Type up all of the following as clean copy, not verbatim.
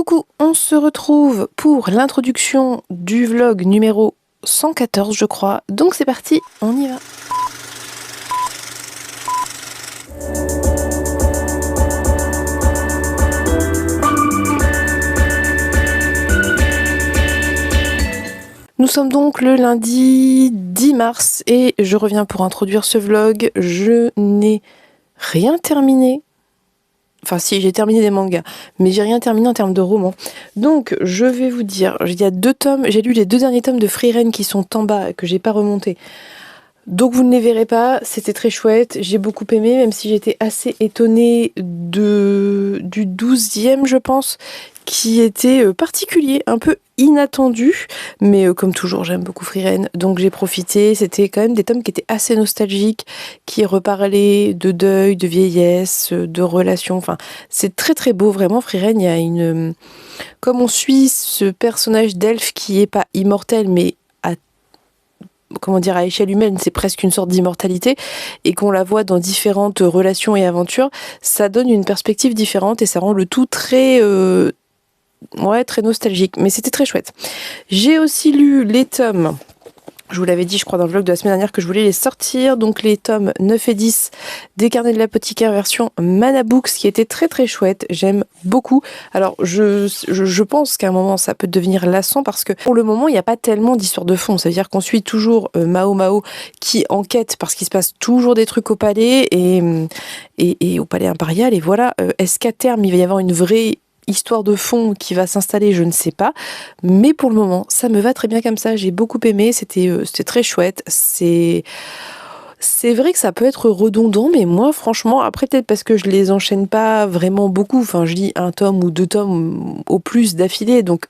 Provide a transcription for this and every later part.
Coucou, on se retrouve pour l'introduction du vlog numéro 114 je crois, donc c'est parti, on y va. Nous sommes donc le lundi 10 mars et je reviens pour introduire ce vlog. Je n'ai rien terminé. Enfin si, j'ai terminé des mangas, mais j'ai rien terminé en termes de romans. Donc je vais vous dire, il y a 2 tomes, j'ai lu les 2 derniers tomes de Frieren qui sont en bas, que j'ai pas remonté. Donc vous ne les verrez pas, c'était très chouette, j'ai beaucoup aimé, même si j'étais assez étonnée du 12e je pense, qui était particulier, un peu inattendu, mais comme toujours j'aime beaucoup Frieren, donc j'ai profité. C'était quand même des tomes qui étaient assez nostalgiques, qui reparlaient de deuil, de vieillesse, de relations, enfin c'est très très beau vraiment. Frieren, il y a une... Comme on suit ce personnage d'elfe qui est pas immortel, mais comment dire, à échelle humaine, c'est presque une sorte d'immortalité, et qu'on la voit dans différentes relations et aventures, ça donne une perspective différente et ça rend le tout très très nostalgique, mais c'était très chouette. J'ai aussi lu les tomes, je vous l'avais dit je crois dans le vlog de la semaine dernière que je voulais les sortir, donc les tomes 9 et 10 des Carnets de l'apothicaire version Mana Books, qui était très très chouette, j'aime beaucoup. Alors je pense qu'à un moment ça peut devenir lassant parce que pour le moment il n'y a pas tellement d'histoire de fond, ça veut dire qu'on suit toujours Mao Mao qui enquête parce qu'il se passe toujours des trucs au palais et au palais impérial, et voilà. Est-ce qu'à terme il va y avoir une vraie histoire de fond qui va s'installer, je ne sais pas, mais pour le moment ça me va très bien comme ça. J'ai beaucoup aimé, c'était très chouette. C'est vrai que ça peut être redondant, mais moi franchement, après peut-être parce que je les enchaîne pas vraiment beaucoup, enfin je lis 1 tome ou 2 tomes au plus d'affilée, donc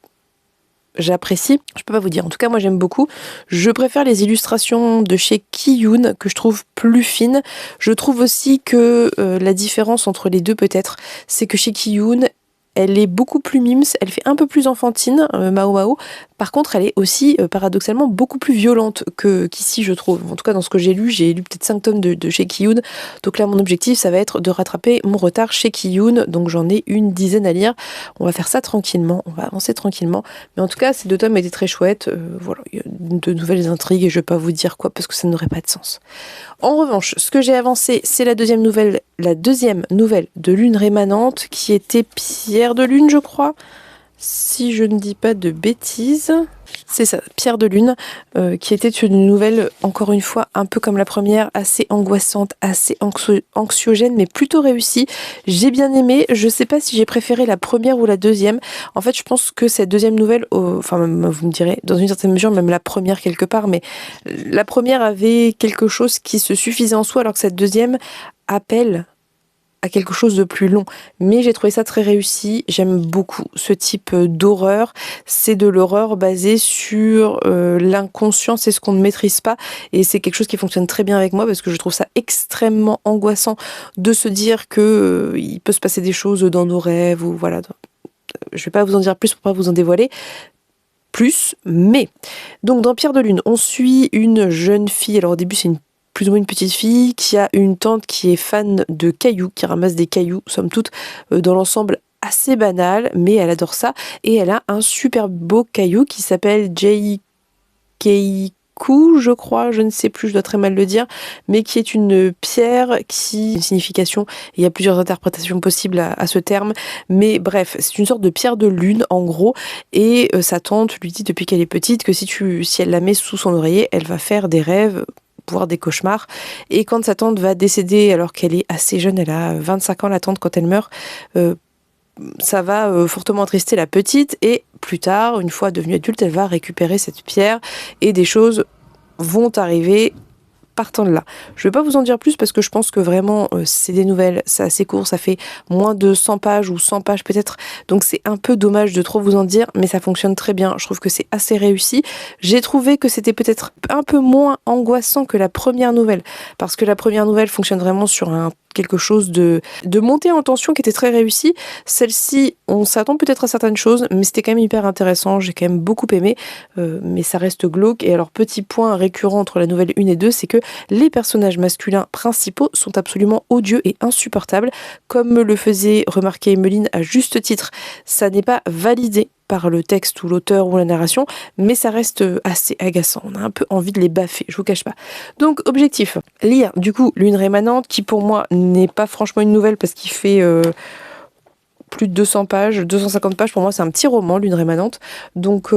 j'apprécie, je peux pas vous dire. En tout cas moi j'aime beaucoup. Je préfère les illustrations de chez Kiyun, que je trouve plus fines. Je trouve aussi que la différence entre les deux peut-être, c'est que chez Kiyun, elle est beaucoup plus mimes, elle fait un peu plus enfantine, Mao Mao. Par contre, elle est aussi paradoxalement beaucoup plus violente qu'ici, je trouve. En tout cas, dans ce que j'ai lu peut-être 5 tomes de chez Kiyun. Donc là, mon objectif, ça va être de rattraper mon retard chez Kiyun. Donc j'en ai une dizaine à lire. On va faire ça tranquillement, on va avancer tranquillement. Mais en tout cas, ces 2 tomes étaient très chouettes. Voilà, il y a de nouvelles intrigues et je vais pas vous dire quoi parce que ça n'aurait pas de sens. En revanche, ce que j'ai avancé, c'est la deuxième nouvelle de Lune rémanente, qui était Pierre de Lune, je crois, si je ne dis pas de bêtises. C'est ça, Pierre de Lune, qui était une nouvelle, encore une fois, un peu comme la première, assez angoissante, assez anxiogène, mais plutôt réussie. J'ai bien aimé, je sais pas si j'ai préféré la première ou la deuxième. En fait, je pense que cette deuxième nouvelle, enfin, vous me direz, dans une certaine mesure, même la première quelque part, mais la première avait quelque chose qui se suffisait en soi, alors que cette deuxième appelle à quelque chose de plus long. Mais j'ai trouvé ça très réussi, j'aime beaucoup ce type d'horreur. C'est de l'horreur basée sur l'inconscient, c'est ce qu'on ne maîtrise pas, et c'est quelque chose qui fonctionne très bien avec moi parce que je trouve ça extrêmement angoissant de se dire que il peut se passer des choses dans nos rêves, ou voilà. Je vais pas vous en dire plus pour pas vous en dévoiler plus, mais donc dans Pierre de Lune, on suit une jeune fille. Alors au début c'est plus ou moins une petite fille qui a une tante qui est fan de cailloux, qui ramasse des cailloux, somme toute, dans l'ensemble assez banal, mais elle adore ça, et elle a un super beau caillou qui s'appelle Keiku, je crois, je ne sais plus, je dois très mal le dire, mais qui est une pierre qui a une signification, il y a plusieurs interprétations possibles à ce terme, mais bref, c'est une sorte de pierre de lune en gros, et sa tante lui dit depuis qu'elle est petite que si elle la met sous son oreiller, elle va faire des rêves, voire des cauchemars. Et quand sa tante va décéder alors qu'elle est assez jeune, elle a 25 ans la tante quand elle meurt, ça va fortement attrister la petite, et plus tard, une fois devenue adulte, elle va récupérer cette pierre et des choses vont arriver partant de là. Je vais pas vous en dire plus parce que je pense que vraiment c'est des nouvelles, c'est assez court, ça fait moins de 100 pages ou 100 pages peut-être, donc c'est un peu dommage de trop vous en dire, mais ça fonctionne très bien, je trouve que c'est assez réussi. J'ai trouvé que c'était peut-être un peu moins angoissant que la première nouvelle, parce que la première nouvelle fonctionne vraiment sur un quelque chose de montée en tension qui était très réussi. Celle-ci, on s'attend peut-être à certaines choses, mais c'était quand même hyper intéressant, j'ai quand même beaucoup aimé, mais ça reste glauque. Et alors, petit point récurrent entre la nouvelle 1 et 2, c'est que les personnages masculins principaux sont absolument odieux et insupportables, comme me le faisait remarquer Emeline à juste titre. Ça n'est pas validé par le texte ou l'auteur ou la narration, mais ça reste assez agaçant. On a un peu envie de les baffer, je vous cache pas. Donc, objectif, lire du coup Lune rémanente, qui pour moi n'est pas franchement une nouvelle parce qu'il fait plus de 200 pages, 250 pages. Pour moi, c'est un petit roman, Lune rémanente. Donc,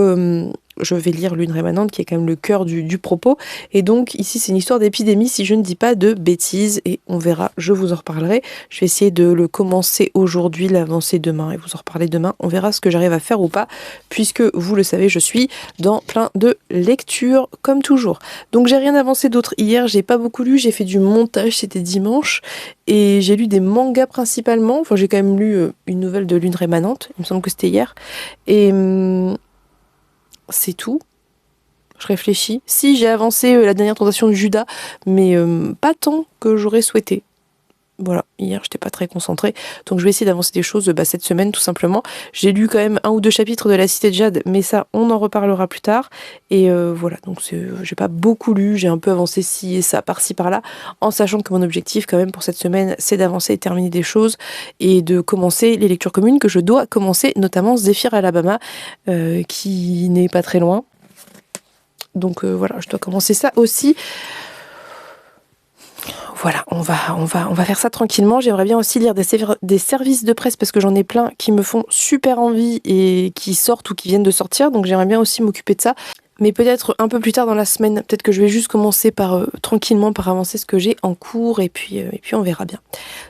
je vais lire Lune rémanente, qui est quand même le cœur du propos. Et donc, ici, c'est une histoire d'épidémie, si je ne dis pas de bêtises. Et on verra, je vous en reparlerai. Je vais essayer de le commencer aujourd'hui, l'avancer demain, et vous en reparler demain. On verra ce que j'arrive à faire ou pas, puisque, vous le savez, je suis dans plein de lectures, comme toujours. Donc, j'ai rien avancé d'autre hier. J'ai pas beaucoup lu, j'ai fait du montage, c'était dimanche. Et j'ai lu des mangas principalement. Enfin, j'ai quand même lu une nouvelle de Lune rémanente. Il me semble que c'était hier. Et c'est tout. Je réfléchis. Si, j'ai avancé la dernière tentation de Judas, mais pas tant que j'aurais souhaité. Voilà, hier j'étais pas très concentrée, donc je vais essayer d'avancer des choses cette semaine tout simplement. J'ai lu quand même 1 ou 2 chapitres de La Cité de Jade, mais ça on en reparlera plus tard. Et voilà, donc j'ai pas beaucoup lu, j'ai un peu avancé ci et ça, par-ci par-là, en sachant que mon objectif quand même pour cette semaine c'est d'avancer et terminer des choses et de commencer les lectures communes que je dois commencer, notamment Zephyr Alabama, qui n'est pas très loin. Donc voilà, je dois commencer ça aussi. Voilà, on va faire ça tranquillement. J'aimerais bien aussi lire des services de presse parce que j'en ai plein qui me font super envie et qui sortent ou qui viennent de sortir. Donc j'aimerais bien aussi m'occuper de ça. Mais peut-être un peu plus tard dans la semaine. Peut-être que je vais juste commencer par tranquillement par avancer ce que j'ai en cours et puis on verra bien.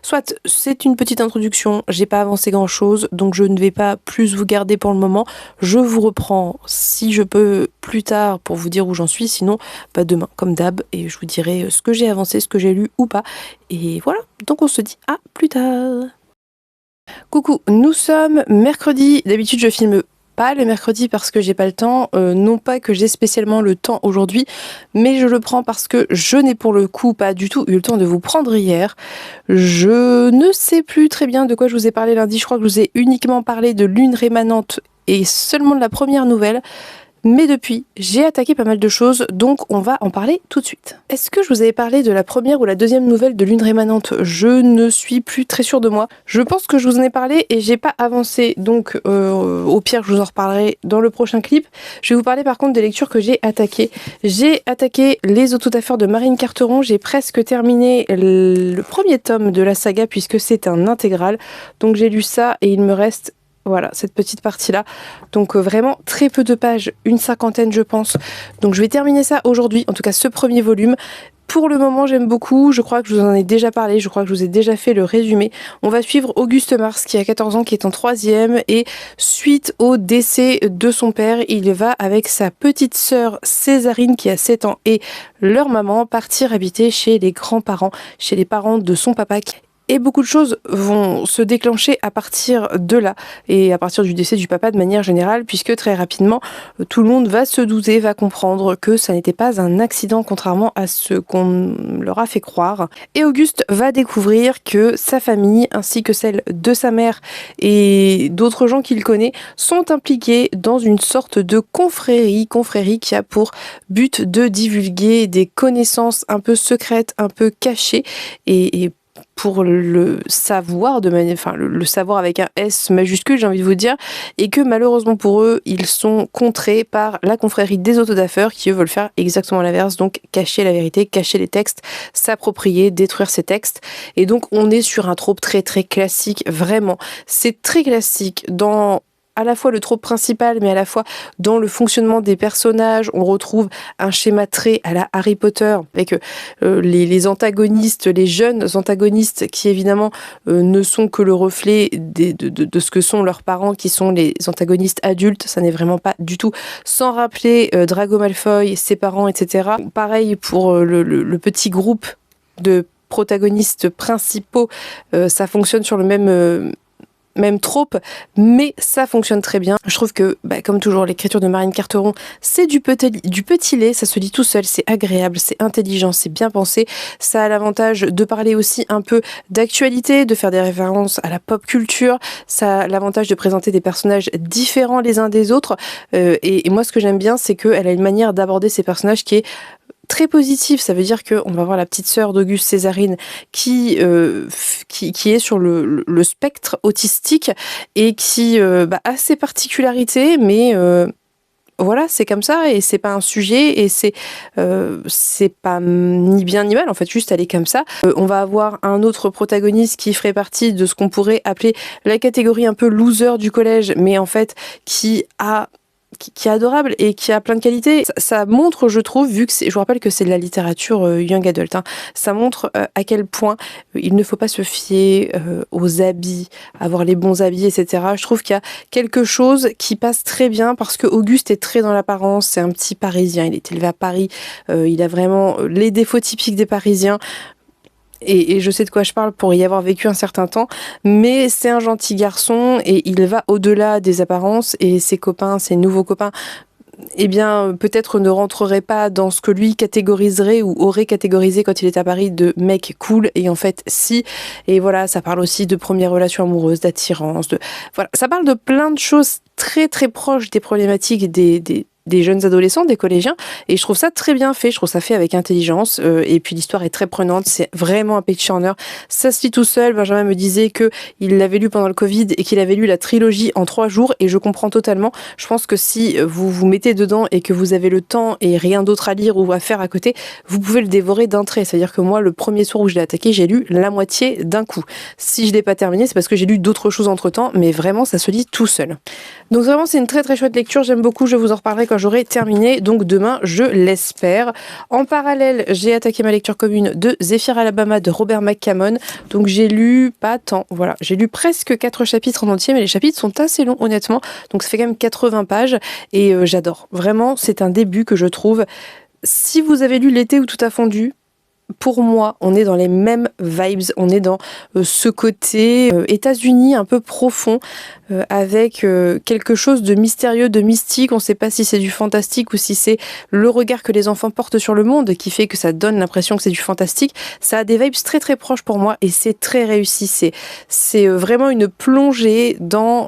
Soit c'est une petite introduction, j'ai pas avancé grand chose, donc je ne vais pas plus vous garder pour le moment. Je vous reprends si je peux plus tard pour vous dire où j'en suis, sinon demain comme d'hab et je vous dirai ce que j'ai avancé, ce que j'ai lu ou pas. Et voilà, donc on se dit à plus tard. Coucou, nous sommes mercredi, d'habitude je filme pas le mercredi parce que j'ai pas le temps, non pas que j'ai spécialement le temps aujourd'hui, mais je le prends parce que je n'ai pour le coup pas du tout eu le temps de vous prendre hier. Je ne sais plus très bien de quoi je vous ai parlé lundi, je crois que je vous ai uniquement parlé de Lune rémanente et seulement de la première nouvelle. Mais depuis, j'ai attaqué pas mal de choses, donc on va en parler tout de suite. Est-ce que je vous avais parlé de la première ou la deuxième nouvelle de Lune rémanente ? Je ne suis plus très sûre de moi. Je pense que je vous en ai parlé et j'ai pas avancé, donc au pire je vous en reparlerai dans le prochain clip. Je vais vous parler par contre des lectures que j'ai attaquées. J'ai attaqué Les Autodafeurs de Marine Carteron, j'ai presque terminé le premier tome de la saga puisque c'est un intégral, donc j'ai lu ça et il me reste... Voilà, cette petite partie-là. Donc vraiment très peu de pages, une cinquantaine je pense. Donc je vais terminer ça aujourd'hui, en tout cas ce premier volume. Pour le moment j'aime beaucoup, je crois que je vous en ai déjà parlé, je crois que je vous ai déjà fait le résumé. On va suivre Auguste Mars qui a 14 ans, qui est en 3e et suite au décès de son père, il va avec sa petite sœur Césarine qui a 7 ans et leur maman partir habiter chez les grands-parents, chez les parents de son papa. Et beaucoup de choses vont se déclencher à partir de là et à partir du décès du papa de manière générale, puisque très rapidement tout le monde va se douter, va comprendre que ça n'était pas un accident contrairement à ce qu'on leur a fait croire. Et Auguste va découvrir que sa famille ainsi que celle de sa mère et d'autres gens qu'il connaît sont impliqués dans une sorte de confrérie qui a pour but de divulguer des connaissances un peu secrètes, un peu cachées et pour le savoir le savoir avec un S majuscule, j'ai envie de vous dire, et que malheureusement pour eux, ils sont contrés par la confrérie des autodafeurs qui eux veulent faire exactement l'inverse, donc cacher la vérité, cacher les textes, s'approprier, détruire ces textes. Et donc on est sur un trope très très classique, vraiment. C'est très classique dans à la fois le trope principal, mais à la fois dans le fonctionnement des personnages. On retrouve un schéma très à la Harry Potter, avec les antagonistes, les jeunes antagonistes, qui évidemment ne sont que le reflet de ce que sont leurs parents, qui sont les antagonistes adultes. Ça n'est vraiment pas du tout, sans rappeler Drago Malfoy, ses parents, etc. Pareil pour le petit groupe de protagonistes principaux, ça fonctionne sur le même même trop, mais ça fonctionne très bien. Je trouve que, comme toujours, l'écriture de Marine Carteron, c'est du petit lait, ça se lit tout seul, c'est agréable, c'est intelligent, c'est bien pensé. Ça a l'avantage de parler aussi un peu d'actualité, de faire des références à la pop culture. Ça a l'avantage de présenter des personnages différents les uns des autres. Et moi, ce que j'aime bien, c'est qu'elle a une manière d'aborder ces personnages qui est très positif. Ça veut dire qu'on va voir la petite sœur d'Auguste Césarine qui est sur le spectre autistique et qui a ses particularités, mais voilà, c'est comme ça et c'est pas un sujet et c'est pas ni bien ni mal, en fait, juste elle est comme ça. On va avoir un autre protagoniste qui ferait partie de ce qu'on pourrait appeler la catégorie un peu loser du collège, mais en fait qui est adorable et qui a plein de qualités. Ça montre, je trouve, vu que je vous rappelle que c'est de la littérature young adult, hein, ça montre à quel point il ne faut pas se fier aux habits, avoir les bons habits, etc. Je trouve qu'il y a quelque chose qui passe très bien parce que Auguste est très dans l'apparence, c'est un petit Parisien, il est élevé à Paris, il a vraiment les défauts typiques des Parisiens. Et je sais de quoi je parle pour y avoir vécu un certain temps, mais c'est un gentil garçon et il va au-delà des apparences et ses copains, ses nouveaux copains, eh bien, peut-être ne rentreraient pas dans ce que lui catégoriserait ou aurait catégorisé quand il est à Paris de mec cool, et en fait, si. Et voilà, ça parle aussi de premières relations amoureuses, d'attirance, voilà, ça parle de plein de choses très très proches des problématiques des jeunes adolescents, des collégiens, et je trouve ça très bien fait, je trouve ça fait avec intelligence, et puis l'histoire est très prenante, c'est vraiment un page turner, ça se lit tout seul. Benjamin me disait que il l'avait lu pendant le Covid et qu'il avait lu la trilogie en 3 jours, et je comprends totalement. Je pense que si vous vous mettez dedans et que vous avez le temps et rien d'autre à lire ou à faire à côté, vous pouvez le dévorer d'un trait. C'est-à-dire que moi, le premier soir où je l'ai attaqué, j'ai lu la moitié d'un coup. Si je l'ai pas terminé, c'est parce que j'ai lu d'autres choses entre temps, mais vraiment, ça se lit tout seul. Donc vraiment, c'est une très très chouette lecture, j'aime beaucoup, je vous en reparlerai quand j'aurai terminé, donc demain, je l'espère. En parallèle, j'ai attaqué ma lecture commune de Zephyr Alabama de Robert McCammon, donc j'ai lu pas tant, voilà, j'ai lu presque 4 chapitres en entier, mais les chapitres sont assez longs honnêtement, donc ça fait quand même 80 pages, et j'adore. Vraiment, c'est un début que je trouve, si vous avez lu L'été où tout a fondu, pour moi, on est dans les mêmes vibes, on est dans ce côté États-Unis un peu profond, avec quelque chose de mystérieux, de mystique. On ne sait pas si c'est du fantastique ou si c'est le regard que les enfants portent sur le monde qui fait que ça donne l'impression que c'est du fantastique. Ça a des vibes très très proches pour moi et c'est très réussi. C'est vraiment une plongée dans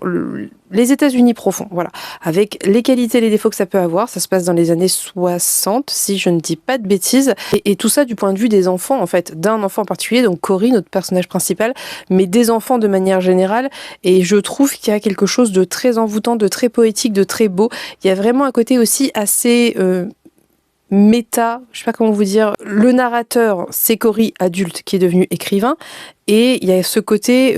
les États-Unis profonds, voilà, avec les qualités et les défauts que ça peut avoir. Ça se passe dans les années 60, si je ne dis pas de bêtises, et tout ça du point de vue des enfants, en fait, d'un enfant en particulier, donc Cory, notre personnage principal, mais des enfants de manière générale, et je trouve qu'il y a quelque chose de très envoûtant, de très poétique, de très beau. Il y a vraiment un côté aussi assez méta, je sais pas comment vous dire. Le narrateur, c'est Cory adulte qui est devenu écrivain, et il y a ce côté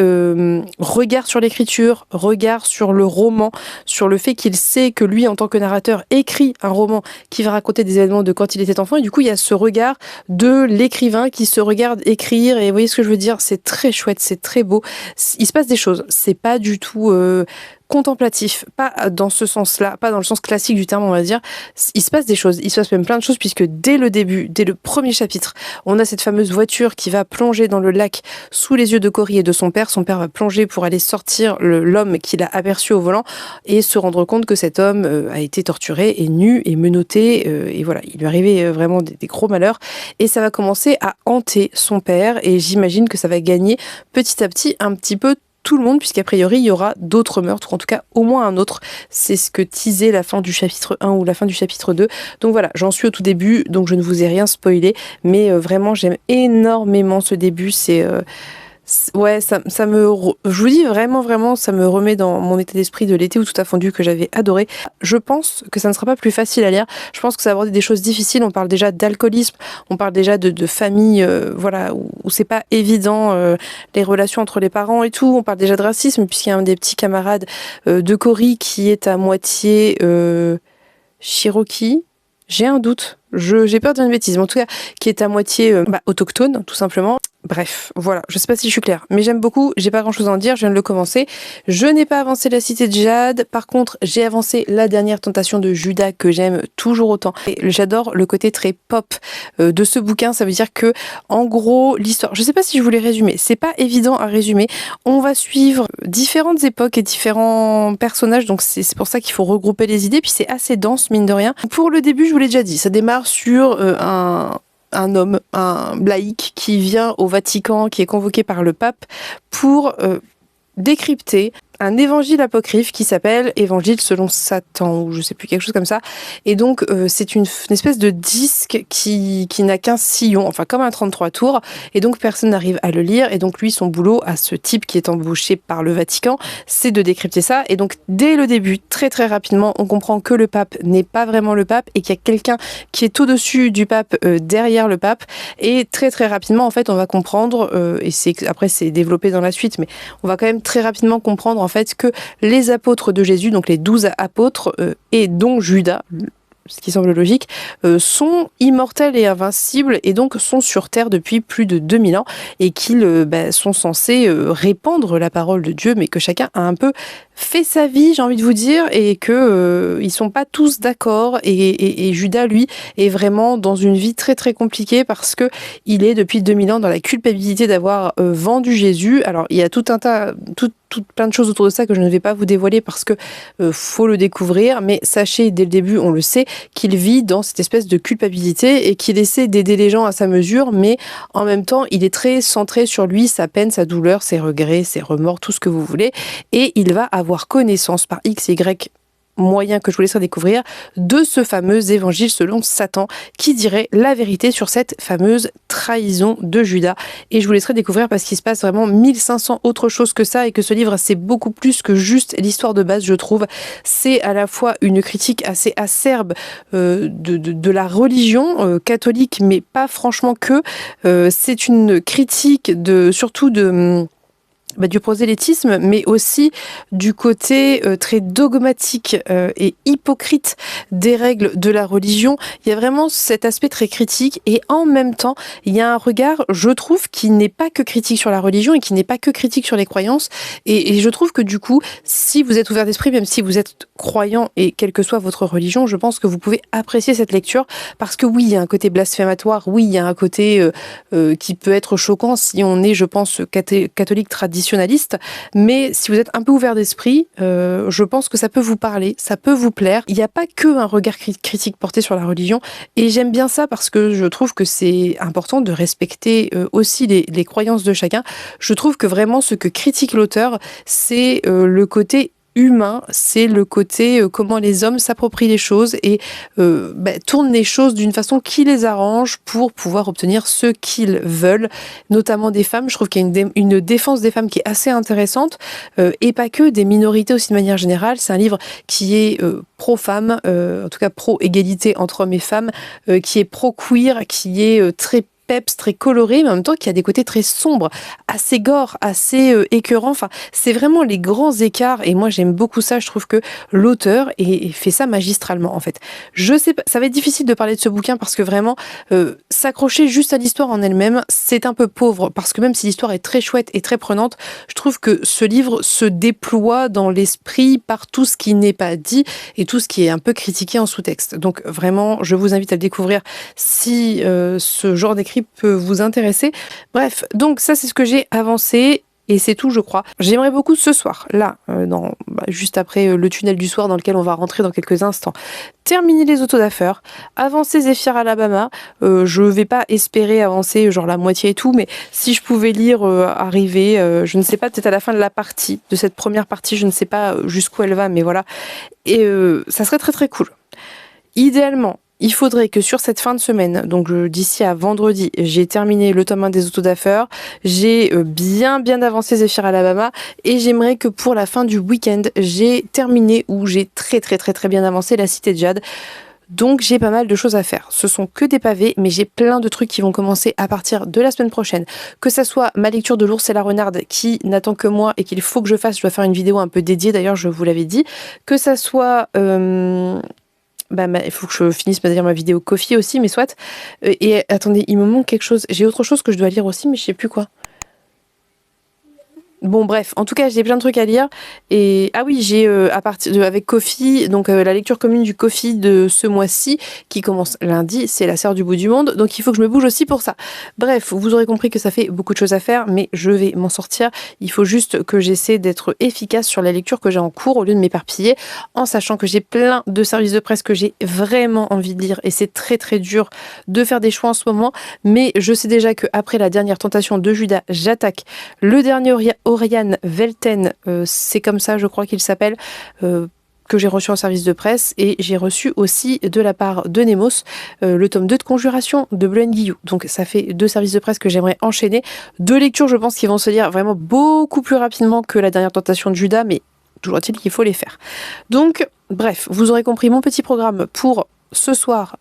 regard sur l'écriture, regard sur le roman, sur le fait qu'il sait que lui, en tant que narrateur, écrit un roman qui va raconter des événements de quand il était enfant, et du coup il y a ce regard de l'écrivain qui se regarde écrire, et vous voyez ce que je veux dire, c'est très chouette, c'est très beau, il se passe des choses, c'est pas du tout contemplatif, pas dans ce sens-là, pas dans le sens classique du terme, on va dire. Il se passe des choses, il se passe même plein de choses, puisque dès le début, dès le premier chapitre, on a cette fameuse voiture qui va plonger dans le lac sous les yeux de Cory et de son père. Son père va plonger pour aller sortir l'homme qu'il a aperçu au volant et se rendre compte que cet homme a été torturé et nu et menotté, et voilà, il lui arrivait vraiment des gros malheurs, et ça va commencer à hanter son père, et j'imagine que ça va gagner petit à petit un petit peu tout le monde, puisqu'a priori il y aura d'autres meurtres, ou en tout cas au moins un autre. C'est ce que teasait la fin du chapitre 1 ou la fin du chapitre 2. Donc voilà, j'en suis au tout début, donc je ne vous ai rien spoilé, mais vraiment j'aime énormément ce début. Ouais, je vous dis vraiment, ça me remet dans mon état d'esprit de L'été où tout a fondu, que j'avais adoré. Je pense que ça ne sera pas plus facile à lire. Je pense que ça va aborder des choses difficiles. On parle déjà d'alcoolisme, on parle déjà de famille, voilà, où c'est pas évident, les relations entre les parents et tout. On parle déjà de racisme, puisqu'il y a un des petits camarades de Cory qui est à moitié Cherokee. J'ai un doute. J'ai peur de dire une bêtise, mais en tout cas, qui est à moitié autochtone, tout simplement. Bref, voilà, je sais pas si je suis claire, mais j'aime beaucoup, j'ai pas grand chose à en dire, je viens de le commencer. Je n'ai pas avancé la cité de Jade, par contre, j'ai avancé la dernière tentation de Judas que j'aime toujours autant. Et j'adore le côté très pop de ce bouquin, ça veut dire que, en gros, l'histoire, je sais pas si je voulais résumer, c'est pas évident à résumer. On va suivre différentes époques et différents personnages, donc c'est pour ça qu'il faut regrouper les idées, puis c'est assez dense, mine de rien. Pour le début, je vous l'ai déjà dit, ça démarre sur un homme, un laïc qui vient au Vatican, qui est convoqué par le pape pour décrypter un évangile apocryphe qui s'appelle Évangile selon Satan, ou je sais plus, quelque chose comme ça. Et donc, c'est une espèce de disque qui n'a qu'un sillon, enfin comme un 33 tours, et donc personne n'arrive à le lire. Et donc lui, son boulot à ce type qui est embauché par le Vatican, c'est de décrypter ça. Et donc, dès le début, très très rapidement, on comprend que le pape n'est pas vraiment le pape et qu'il y a quelqu'un qui est au-dessus du pape, derrière le pape. Et très très rapidement, en fait, on va comprendre, et après c'est développé dans la suite, mais on va quand même très rapidement comprendre en fait que les apôtres de Jésus, donc les 12 apôtres, et dont Judas, ce qui semble logique, sont immortels et invincibles et donc sont sur Terre depuis plus de 2000 ans et qu'ils sont censés répandre la parole de Dieu, mais que chacun a un peu fait sa vie, j'ai envie de vous dire, et que ils sont pas tous d'accord. Et Judas, lui, est vraiment dans une vie très très compliquée parce que il est depuis 2000 ans dans la culpabilité d'avoir vendu Jésus. Alors il y a tout plein de choses autour de ça que je ne vais pas vous dévoiler parce que faut le découvrir, mais sachez dès le début, on le sait, qu'il vit dans cette espèce de culpabilité et qu'il essaie d'aider les gens à sa mesure, mais en même temps, il est très centré sur lui, sa peine, sa douleur, ses regrets, ses remords, tout ce que vous voulez, et il va avoir connaissance par X, Y moyen que je vous laisserai découvrir de ce fameux évangile selon Satan qui dirait la vérité sur cette fameuse trahison de Judas. Et je vous laisserai découvrir parce qu'il se passe vraiment 1500 autres choses que ça et que ce livre c'est beaucoup plus que juste l'histoire de base, je trouve. C'est à la fois une critique assez acerbe de la religion catholique, mais pas franchement que. C'est une critique surtout du prosélytisme, mais aussi du côté très dogmatique et hypocrite des règles de la religion. Il y a vraiment cet aspect très critique et en même temps, il y a un regard, je trouve, qui n'est pas que critique sur la religion et qui n'est pas que critique sur les croyances. Et je trouve que du coup, si vous êtes ouvert d'esprit, même si vous êtes croyant et quelle que soit votre religion, je pense que vous pouvez apprécier cette lecture parce que oui, il y a un côté blasphématoire, oui, il y a un côté qui peut être choquant si on est, je pense, catholique traditionnaliste, mais si vous êtes un peu ouvert d'esprit, je pense que ça peut vous parler, ça peut vous plaire. Il n'y a pas que un regard critique porté sur la religion, et j'aime bien ça parce que je trouve que c'est important de respecter aussi les croyances de chacun. Je trouve que vraiment ce que critique l'auteur, c'est le côté humain, c'est le côté comment les hommes s'approprient les choses et tournent les choses d'une façon qui les arrange pour pouvoir obtenir ce qu'ils veulent, notamment des femmes. Je trouve qu'il y a une défense des femmes qui est assez intéressante et pas que, des minorités aussi de manière générale. C'est un livre qui est pro-femme, en tout cas pro-égalité entre hommes et femmes, qui est pro-queer, qui est très peps, très coloré, mais en même temps qui a des côtés très sombres, assez gore, assez écœurants. Enfin, c'est vraiment les grands écarts et moi j'aime beaucoup ça. Je trouve que l'auteur fait ça magistralement en fait. Je sais pas, ça va être difficile de parler de ce bouquin parce que vraiment s'accrocher juste à l'histoire en elle-même, c'est un peu pauvre parce que même si l'histoire est très chouette et très prenante, je trouve que ce livre se déploie dans l'esprit par tout ce qui n'est pas dit et tout ce qui est un peu critiqué en sous-texte. Donc vraiment, je vous invite à le découvrir si ce genre d'écrit peut vous intéresser. Bref, donc ça c'est ce que j'ai avancé et c'est tout je crois. J'aimerais beaucoup ce soir, là, juste après le tunnel du soir dans lequel on va rentrer dans quelques instants, terminer les autos d'affaires, avancer Zephyr Alabama. Je vais pas espérer avancer genre la moitié et tout, mais si je pouvais lire arriver, je ne sais pas, peut-être à la fin de la partie, de cette première partie, je ne sais pas jusqu'où elle va, mais voilà. Et ça serait très très cool. Idéalement, il faudrait que sur cette fin de semaine, donc d'ici à vendredi, j'ai terminé le tome 1 des autos d'affaires, j'ai bien avancé Zephyr Alabama et j'aimerais que pour la fin du week-end, j'ai terminé ou j'ai très bien avancé la Cité de Jade. Donc j'ai pas mal de choses à faire. Ce sont que des pavés, mais j'ai plein de trucs qui vont commencer à partir de la semaine prochaine. Que ça soit ma lecture de L'Ours et la Renarde qui n'attend que moi et qu'il faut que je fasse, je dois faire une vidéo un peu dédiée d'ailleurs, je vous l'avais dit. Que ça soit Il faut que je finisse à dire ma vidéo Ko-fi aussi, mais soit. Et attendez, il me manque quelque chose. J'ai autre chose que je dois lire aussi, mais je sais plus quoi. Bon bref, en tout cas j'ai plein de trucs à lire et ah oui j'ai à partir de avec Ko-fi donc la lecture commune du Ko-fi de ce mois-ci qui commence lundi, c'est la sœur du bout du monde donc il faut que je me bouge aussi pour ça. Bref, vous aurez compris que ça fait beaucoup de choses à faire mais je vais m'en sortir. Il faut juste que j'essaie d'être efficace sur la lecture que j'ai en cours au lieu de m'éparpiller en sachant que j'ai plein de services de presse que j'ai vraiment envie de lire et c'est très très dur de faire des choix en ce moment mais je sais déjà que après la dernière tentation de Judas, j'attaque le dernier Oriane Velten, c'est comme ça je crois qu'il s'appelle, que j'ai reçu en service de presse et j'ai reçu aussi de la part de Nemos le tome 2 de Conjuration de Bleu Guillou. Donc ça fait 2 services de presse que j'aimerais enchaîner. 2 lectures je pense qui vont se lire vraiment beaucoup plus rapidement que la dernière tentation de Judas mais toujours est-il qu'il faut les faire. Donc bref, vous aurez compris mon petit programme pour ce soir.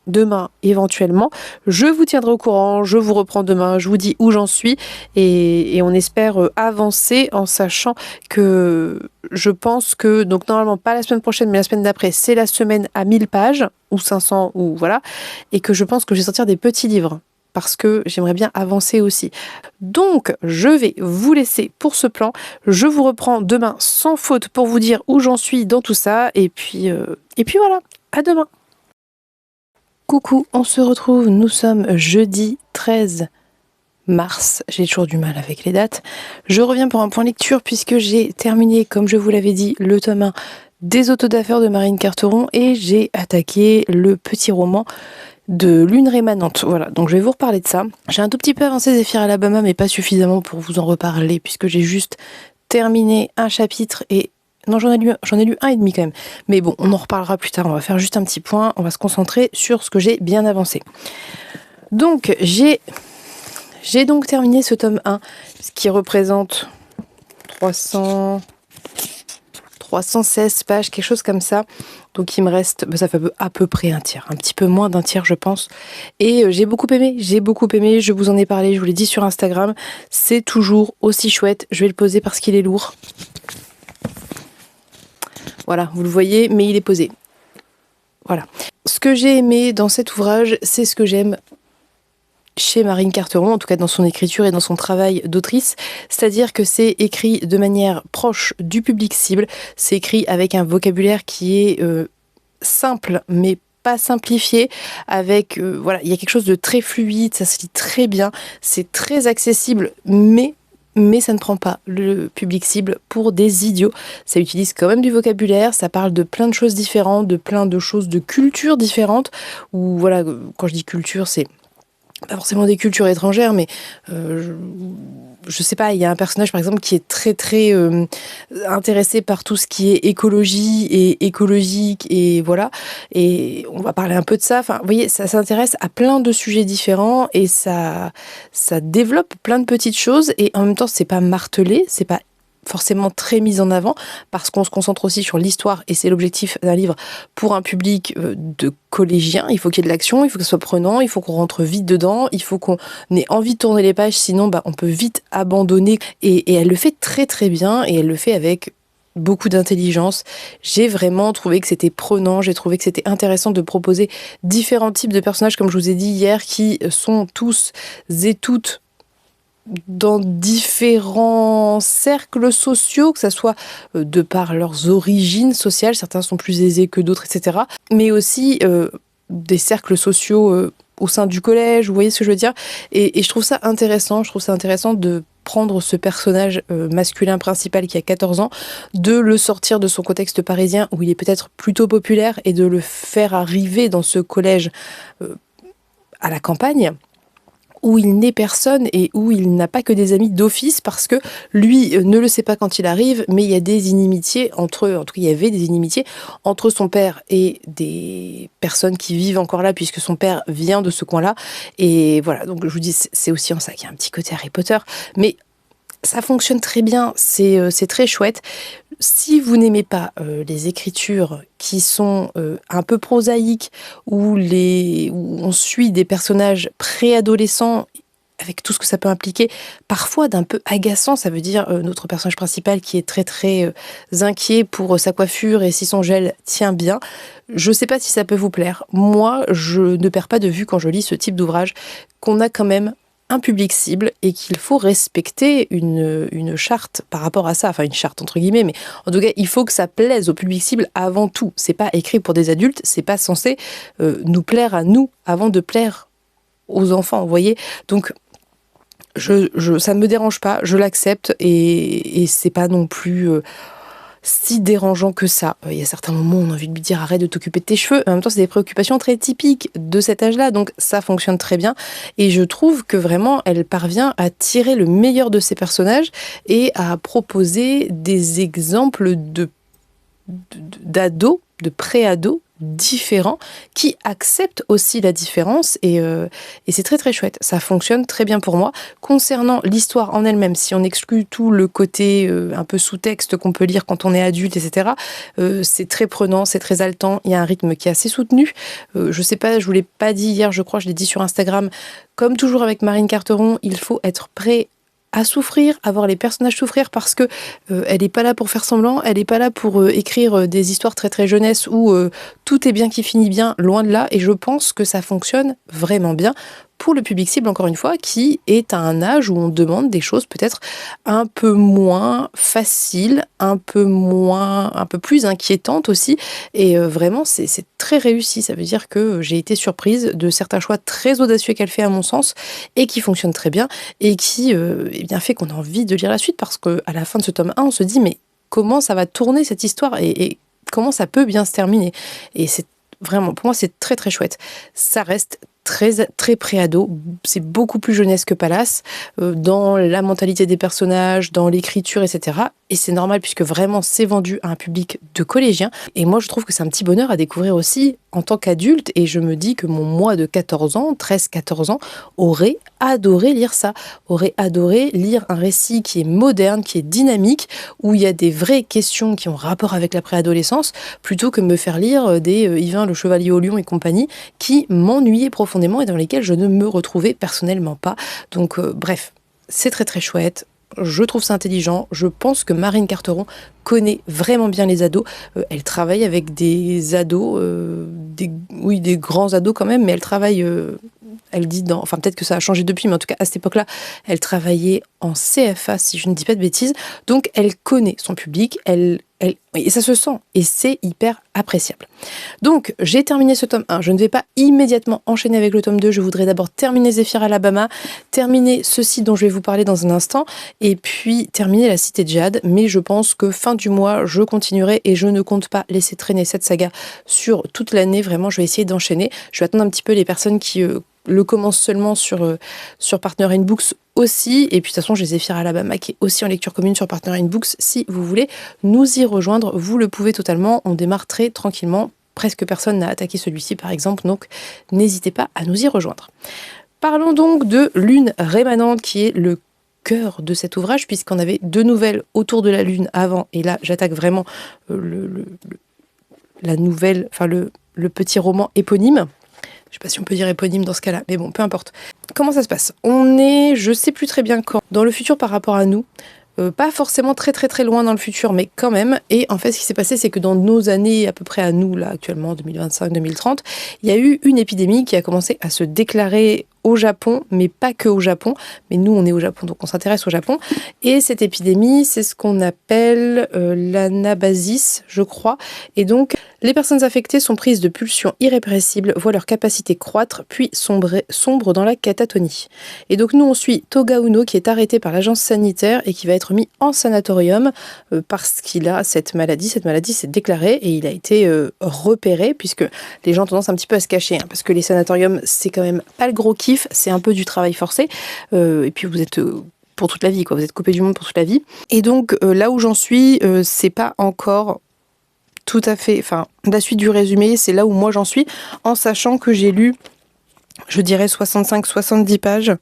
Demain éventuellement, je vous tiendrai au courant, je vous reprends demain, je vous dis où j'en suis et on espère avancer en sachant que je pense que, donc normalement pas la semaine prochaine mais la semaine d'après, c'est la semaine à 1000 pages ou 500 ou voilà et que je pense que je vais sortir des petits livres parce que j'aimerais bien avancer aussi. Donc, je vais vous laisser pour ce plan. Je vous reprends demain sans faute pour vous dire où j'en suis dans tout ça et puis voilà, à demain. Coucou, on se retrouve, nous sommes jeudi 13 mars, j'ai toujours du mal avec les dates. Je reviens pour un point lecture puisque j'ai terminé, comme je vous l'avais dit, le tome 1 des Autos d'affaires de Marine Carteron et j'ai attaqué le petit roman de Lune rémanente. Voilà, donc je vais vous reparler de ça. J'ai un tout petit peu avancé Zéphyr Alabama mais pas suffisamment pour vous en reparler puisque j'ai juste terminé un chapitre et non, j'en ai lu un et demi quand même. Mais bon, on en reparlera plus tard. On va faire juste un petit point. On va se concentrer sur ce que j'ai bien avancé. Donc, j'ai donc terminé ce tome 1, ce qui représente 316 pages, quelque chose comme ça. Donc, il me reste, ça fait à peu près un tiers. Un petit peu moins d'un tiers, je pense. Et j'ai beaucoup aimé. Je vous en ai parlé, je vous l'ai dit sur Instagram. C'est toujours aussi chouette. Je vais le poser parce qu'il est lourd. Voilà, vous le voyez, mais il est posé. Voilà. Ce que j'ai aimé dans cet ouvrage, c'est ce que j'aime chez Marine Carteron, en tout cas dans son écriture et dans son travail d'autrice, c'est-à-dire que c'est écrit de manière proche du public cible, c'est écrit avec un vocabulaire qui est simple, mais pas simplifié, avec, voilà, il y a quelque chose de très fluide, ça se lit très bien, c'est très accessible, mais ça ne prend pas le public cible pour des idiots. Ça utilise quand même du vocabulaire, ça parle de plein de choses différentes, de plein de choses de cultures différentes, ou voilà, quand je dis culture, c'est pas forcément des cultures étrangères, mais je sais pas, il y a un personnage par exemple qui est très très intéressé par tout ce qui est écologie et écologique et voilà, et on va parler un peu de ça. Enfin, vous voyez, ça s'intéresse à plein de sujets différents et ça développe plein de petites choses et en même temps c'est pas martelé, c'est pas forcément très mise en avant parce qu'on se concentre aussi sur l'histoire et c'est l'objectif d'un livre pour un public de collégiens. Il faut qu'il y ait de l'action, il faut que ce soit prenant, il faut qu'on rentre vite dedans, il faut qu'on ait envie de tourner les pages, sinon on peut vite abandonner et elle le fait très très bien et elle le fait avec beaucoup d'intelligence. J'ai vraiment trouvé que c'était prenant, j'ai trouvé que c'était intéressant de proposer différents types de personnages comme je vous ai dit hier qui sont tous et toutes dans différents cercles sociaux, que ça soit de par leurs origines sociales, certains sont plus aisés que d'autres, etc. Mais aussi des cercles sociaux au sein du collège, vous voyez ce que je veux dire ? Et je trouve ça intéressant, de prendre ce personnage masculin principal qui a 14 ans, de le sortir de son contexte parisien où il est peut-être plutôt populaire et de le faire arriver dans ce collège à la campagne, où il n'est personne et où il n'a pas que des amis d'office parce que lui ne le sait pas quand il arrive, mais il y a des inimitiés entre eux. En tout cas, il y avait des inimitiés entre son père et des personnes qui vivent encore là puisque son père vient de ce coin-là. Et voilà, donc je vous dis, c'est aussi en ça qu'il y a un petit côté Harry Potter. Mais ça fonctionne très bien, c'est très chouette. Si vous n'aimez pas les écritures qui sont un peu prosaïques, où on suit des personnages préadolescents avec tout ce que ça peut impliquer, parfois d'un peu agaçant. Ça veut dire notre personnage principal qui est très très inquiet pour sa coiffure et si son gel tient bien. Je sais pas si ça peut vous plaire. Moi, je ne perds pas de vue quand je lis ce type d'ouvrage qu'on a quand même un public cible et qu'il faut respecter une charte par rapport à ça, enfin une charte entre guillemets, mais en tout cas il faut que ça plaise au public cible avant tout. C'est pas écrit pour des adultes, c'est pas censé nous plaire à nous avant de plaire aux enfants, vous voyez. Donc ça ne me dérange pas, je l'accepte et c'est pas non plus si dérangeant que ça. Il y a certains moments où on a envie de lui dire arrête de t'occuper de tes cheveux. En même temps, c'est des préoccupations très typiques de cet âge-là, donc ça fonctionne très bien. Et je trouve que vraiment, elle parvient à tirer le meilleur de ses personnages et à proposer des exemples d'ados, de pré-ados différents qui acceptent aussi la différence et c'est très très chouette. Ça fonctionne très bien pour moi. Concernant l'histoire en elle-même, si on exclut tout le côté un peu sous-texte qu'on peut lire quand on est adulte, etc., c'est très prenant, c'est très haletant. Il y a un rythme qui est assez soutenu. Je sais pas, je vous l'ai pas dit hier, je crois, je l'ai dit sur Instagram. Comme toujours avec Marine Carteron, il faut être prêt à souffrir, à voir les personnages souffrir parce que elle n'est pas là pour faire semblant, elle n'est pas là pour écrire des histoires très très jeunesse où tout est bien qui finit bien, loin de là, et je pense que ça fonctionne vraiment bien pour le public cible, encore une fois, qui est à un âge où on demande des choses peut-être un peu moins faciles, un peu plus inquiétantes aussi, et vraiment c'est très réussi. Ça veut dire que j'ai été surprise de certains choix très audacieux qu'elle fait à mon sens, et qui fonctionnent très bien, et qui eh bien fait qu'on a envie de lire la suite, parce qu'à la fin de ce tome 1, on se dit mais comment ça va tourner cette histoire, et comment ça peut bien se terminer. Et c'est vraiment, pour moi, c'est très très chouette. Ça reste très, très pré-ado, c'est beaucoup plus jeunesse que Palace, dans la mentalité des personnages, dans l'écriture, etc. Et c'est normal puisque vraiment c'est vendu à un public de collégiens. Et moi je trouve que c'est un petit bonheur à découvrir aussi en tant qu'adulte, et je me dis que mon moi de 14 ans, 13-14 ans, aurait adoré lire ça, aurait adoré lire un récit qui est moderne, qui est dynamique, où il y a des vraies questions qui ont rapport avec la préadolescence, plutôt que me faire lire des Yvain le Chevalier au Lion et compagnie, qui m'ennuyaient profondément et dans lesquels je ne me retrouvais personnellement pas. Donc bref, c'est très très chouette. Je trouve ça intelligent. Je pense que Marine Carteron connaît vraiment bien les ados. Elle travaille avec des ados, des grands ados quand même, mais elle travaille, elle dit enfin peut-être que ça a changé depuis, mais en tout cas à cette époque-là, elle travaillait en CFA, si je ne dis pas de bêtises. Donc elle connaît son public, et ça se sent, et c'est hyper appréciable. Donc, j'ai terminé ce tome 1. Je ne vais pas immédiatement enchaîner avec le tome 2. Je voudrais d'abord terminer Zephyr Alabama, terminer ceci dont je vais vous parler dans un instant, et puis terminer La Cité de Jade. Mais je pense que fin du mois, je continuerai et je ne compte pas laisser traîner cette saga sur toute l'année. Vraiment, je vais essayer d'enchaîner. Je vais attendre un petit peu les personnes qui le commencent seulement sur Partner in Books aussi, et puis de toute façon j'ai Zephyr Alabama qui est aussi en lecture commune sur Partner in Books. Si vous voulez nous y rejoindre, vous le pouvez totalement, on démarre très tranquillement, presque personne n'a attaqué celui-ci par exemple, donc n'hésitez pas à nous y rejoindre. Parlons donc de Lune rémanente, qui est le cœur de cet ouvrage, puisqu'on avait 2 nouvelles autour de la Lune avant, et là j'attaque vraiment la nouvelle, enfin le petit roman éponyme. Je sais pas si on peut dire éponyme dans ce cas-là, mais bon, peu importe. Comment ça se passe ? On est, je sais plus très bien quand, dans le futur par rapport à nous. Pas forcément très très très loin dans le futur, mais quand même. Et en fait, ce qui s'est passé, c'est que dans nos années, à peu près à nous, là, actuellement, 2025-2030, il y a eu une épidémie qui a commencé à se déclarer au Japon, mais pas que au Japon. Mais nous, on est au Japon, donc on s'intéresse au Japon. Et cette épidémie, c'est ce qu'on appelle l'anabasis, je crois. Et donc, les personnes affectées sont prises de pulsions irrépressibles, voient leur capacité croître, puis sombrent dans la catatonie. Et donc, nous, on suit Toga Uno, qui est arrêté par l'agence sanitaire et qui va être mis en sanatorium parce qu'il a cette maladie. Cette maladie s'est déclarée et il a été repéré, puisque les gens ont tendance un petit peu à se cacher, parce que les sanatoriums, c'est quand même pas le gros kiff. C'est un peu du travail forcé, et puis vous êtes pour toute la vie, quoi. Vous êtes coupé du monde pour toute la vie. Et donc là où j'en suis, c'est pas encore tout à fait, enfin la suite du résumé, c'est là où moi j'en suis, en sachant que j'ai lu, je dirais 65-70 pages,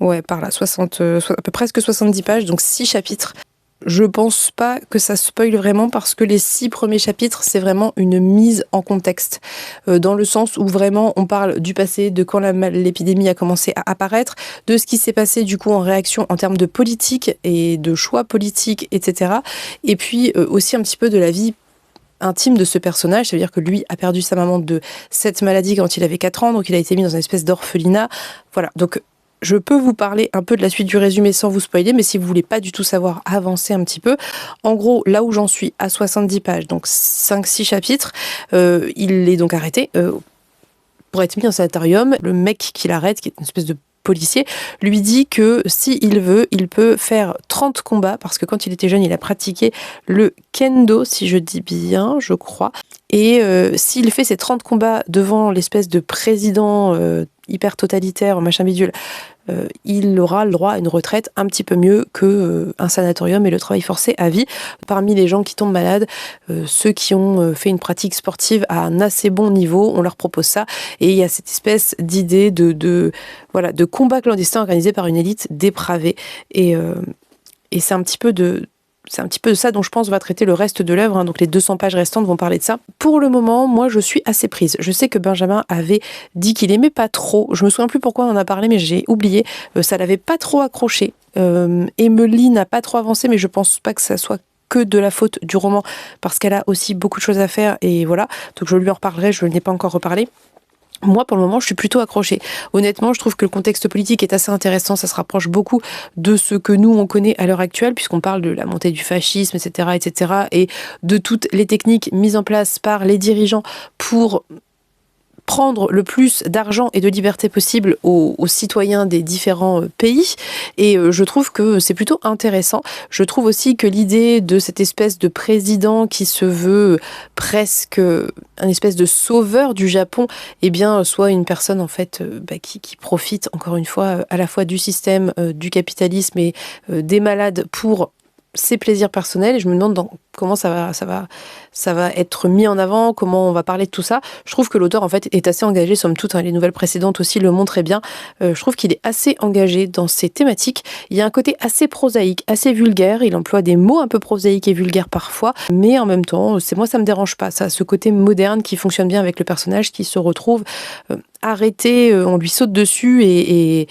ouais par là, 60, à peu presque 70 pages, donc 6 chapitres. je pense pas que ça spoil vraiment parce que les 6 premiers chapitres, c'est vraiment une mise en contexte. Dans le sens où vraiment on parle du passé, de quand l'épidémie a commencé à apparaître, de ce qui s'est passé du coup en réaction en termes de politique et de choix politiques, etc. Et puis aussi un petit peu de la vie intime de ce personnage, ça veut dire que lui a perdu sa maman de cette maladie quand il avait 4 ans, donc il a été mis dans une espèce d'orphelinat. Voilà, donc je peux vous parler un peu de la suite du résumé sans vous spoiler, mais si vous voulez pas du tout savoir, avancez un petit peu. En gros, là où j'en suis, à 70 pages, donc 5-6 chapitres, il est donc arrêté pour être mis en sanatorium. Le mec qui l'arrête, qui est une espèce de policier, lui dit que s'il veut, il peut faire 30 combats, parce que quand il était jeune, il a pratiqué le kendo, si je dis bien, je crois. Et s'il fait ces 30 combats devant l'espèce de président hyper totalitaire, machin bidule, il aura le droit à une retraite un petit peu mieux que un sanatorium et le travail forcé à vie. Parmi les gens qui tombent malades, ceux qui ont fait une pratique sportive à un assez bon niveau, on leur propose ça. Et il y a cette espèce d'idée de combat clandestin organisé par une élite dépravée. Et c'est un petit peu de ça dont je pense va traiter le reste de l'œuvre, hein. Donc les 200 pages restantes vont parler de ça. Pour le moment, moi je suis assez prise. Je sais que Benjamin avait dit qu'il aimait pas trop. Je me souviens plus pourquoi on en a parlé, mais j'ai oublié. Ça l'avait pas trop accroché. Emily n'a pas trop avancé, mais je pense pas que ça soit que de la faute du roman, parce qu'elle a aussi beaucoup de choses à faire, et voilà. Donc je lui en reparlerai, je n'ai pas encore reparlé. Moi, pour le moment, je suis plutôt accrochée. Honnêtement, je trouve que le contexte politique est assez intéressant. Ça se rapproche beaucoup de ce que nous, on connaît à l'heure actuelle, puisqu'on parle de la montée du fascisme, etc., etc., et de toutes les techniques mises en place par les dirigeants pour prendre le plus d'argent et de liberté possible aux citoyens des différents pays. Et je trouve que c'est plutôt intéressant. Je trouve aussi que l'idée de cette espèce de président qui se veut presque un espèce de sauveur du Japon, eh bien, soit une personne en fait qui profite encore une fois à la fois du système, du capitalisme et des malades pour ses plaisirs personnels, et je me demande comment ça va être mis en avant, comment on va parler de tout ça. Je trouve que l'auteur en fait est assez engagé, somme toute, hein, les nouvelles précédentes aussi le montraient bien. Je trouve qu'il est assez engagé dans ces thématiques. Il y a un côté assez prosaïque, assez vulgaire, il emploie des mots un peu prosaïques et vulgaires parfois, mais en même temps, moi ça me dérange pas, ça, ce côté moderne qui fonctionne bien avec le personnage qui se retrouve arrêté, on lui saute dessus et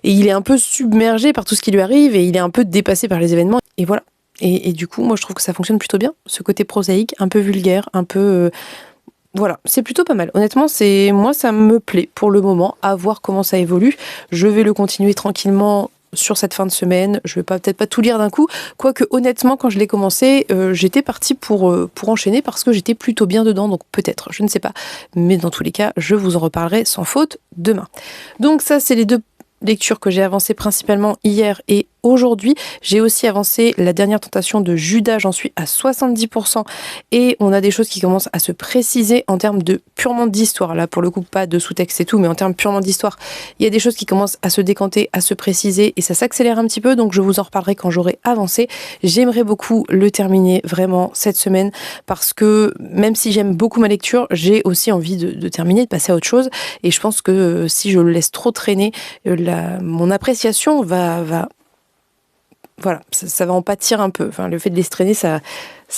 il est un peu submergé par tout ce qui lui arrive et il est un peu dépassé par les événements. Et voilà. Et du coup, moi, je trouve que ça fonctionne plutôt bien. Ce côté prosaïque, un peu vulgaire, un peu... voilà, c'est plutôt pas mal. Honnêtement, moi, ça me plaît pour le moment, à voir comment ça évolue. Je vais le continuer tranquillement sur cette fin de semaine. Je vais peut-être pas tout lire d'un coup. Quoique, honnêtement, quand je l'ai commencé, j'étais partie pour enchaîner parce que j'étais plutôt bien dedans. Donc peut-être, je ne sais pas. Mais dans tous les cas, je vous en reparlerai sans faute demain. Donc ça, c'est les 2 lecture que j'ai avancée principalement hier et aujourd'hui. J'ai aussi avancé La dernière tentation de Judas, j'en suis à 70% et on a des choses qui commencent à se préciser en termes de purement d'histoire. Là, pour le coup, pas de sous-texte et tout, mais en termes purement d'histoire, il y a des choses qui commencent à se décanter, à se préciser et ça s'accélère un petit peu, donc je vous en reparlerai quand j'aurai avancé. J'aimerais beaucoup le terminer vraiment cette semaine parce que même si j'aime beaucoup ma lecture, j'ai aussi envie de terminer, de passer à autre chose et je pense que si je le laisse trop traîner, mon appréciation va voilà, ça va en pâtir un peu. Enfin, le fait de les traîner, ça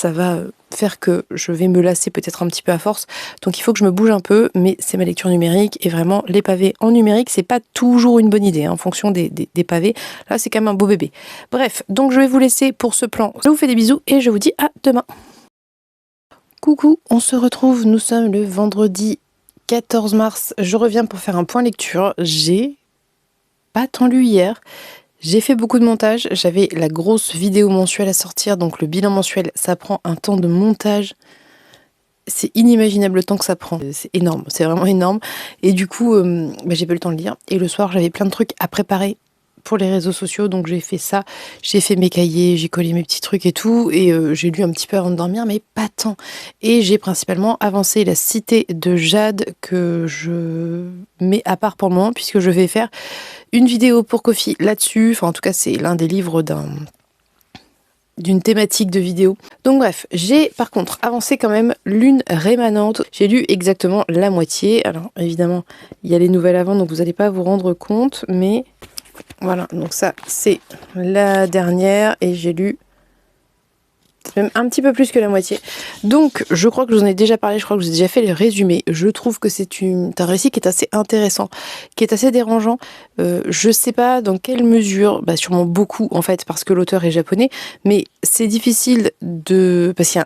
va faire que je vais me lasser peut-être un petit peu à force. Donc il faut que je me bouge un peu, mais c'est ma lecture numérique et vraiment les pavés en numérique, c'est pas toujours une bonne idée, hein, en fonction des pavés. Là, c'est quand même un beau bébé. Bref, donc je vais vous laisser pour ce plan. Je vous fais des bisous et je vous dis à demain. Coucou, on se retrouve, nous sommes le vendredi 14 mars. Je reviens pour faire un point lecture. J'ai pas tant lu hier. J'ai fait beaucoup de montage, j'avais la grosse vidéo mensuelle à sortir, donc le bilan mensuel, ça prend un temps de montage. C'est inimaginable le temps que ça prend, c'est énorme, c'est vraiment énorme. Et du coup, j'ai pas eu le temps de lire. Et le soir, j'avais plein de trucs à préparer pour les réseaux sociaux, donc j'ai fait ça. J'ai fait mes cahiers, j'ai collé mes petits trucs et tout, et j'ai lu un petit peu avant de dormir, mais pas tant. Et j'ai principalement avancé La Cité de Jade, que je mets à part pour le moment, puisque je vais faire une vidéo pour Ko-fi là-dessus. Enfin, en tout cas, c'est l'un des livres d'une thématique de vidéo. Donc bref, j'ai par contre avancé quand même Lune rémanente. J'ai lu exactement la moitié. Alors évidemment, il y a les nouvelles avant, donc vous n'allez pas vous rendre compte, mais Voilà, donc ça c'est la dernière et j'ai lu même un petit peu plus que la moitié. Donc je crois que je vous en ai déjà parlé, je crois que je vous ai déjà fait le résumé. Je trouve que c'est un récit qui est assez intéressant, qui est assez dérangeant. Je sais pas dans quelle mesure, sûrement beaucoup en fait parce que l'auteur est japonais, mais c'est difficile parce qu'il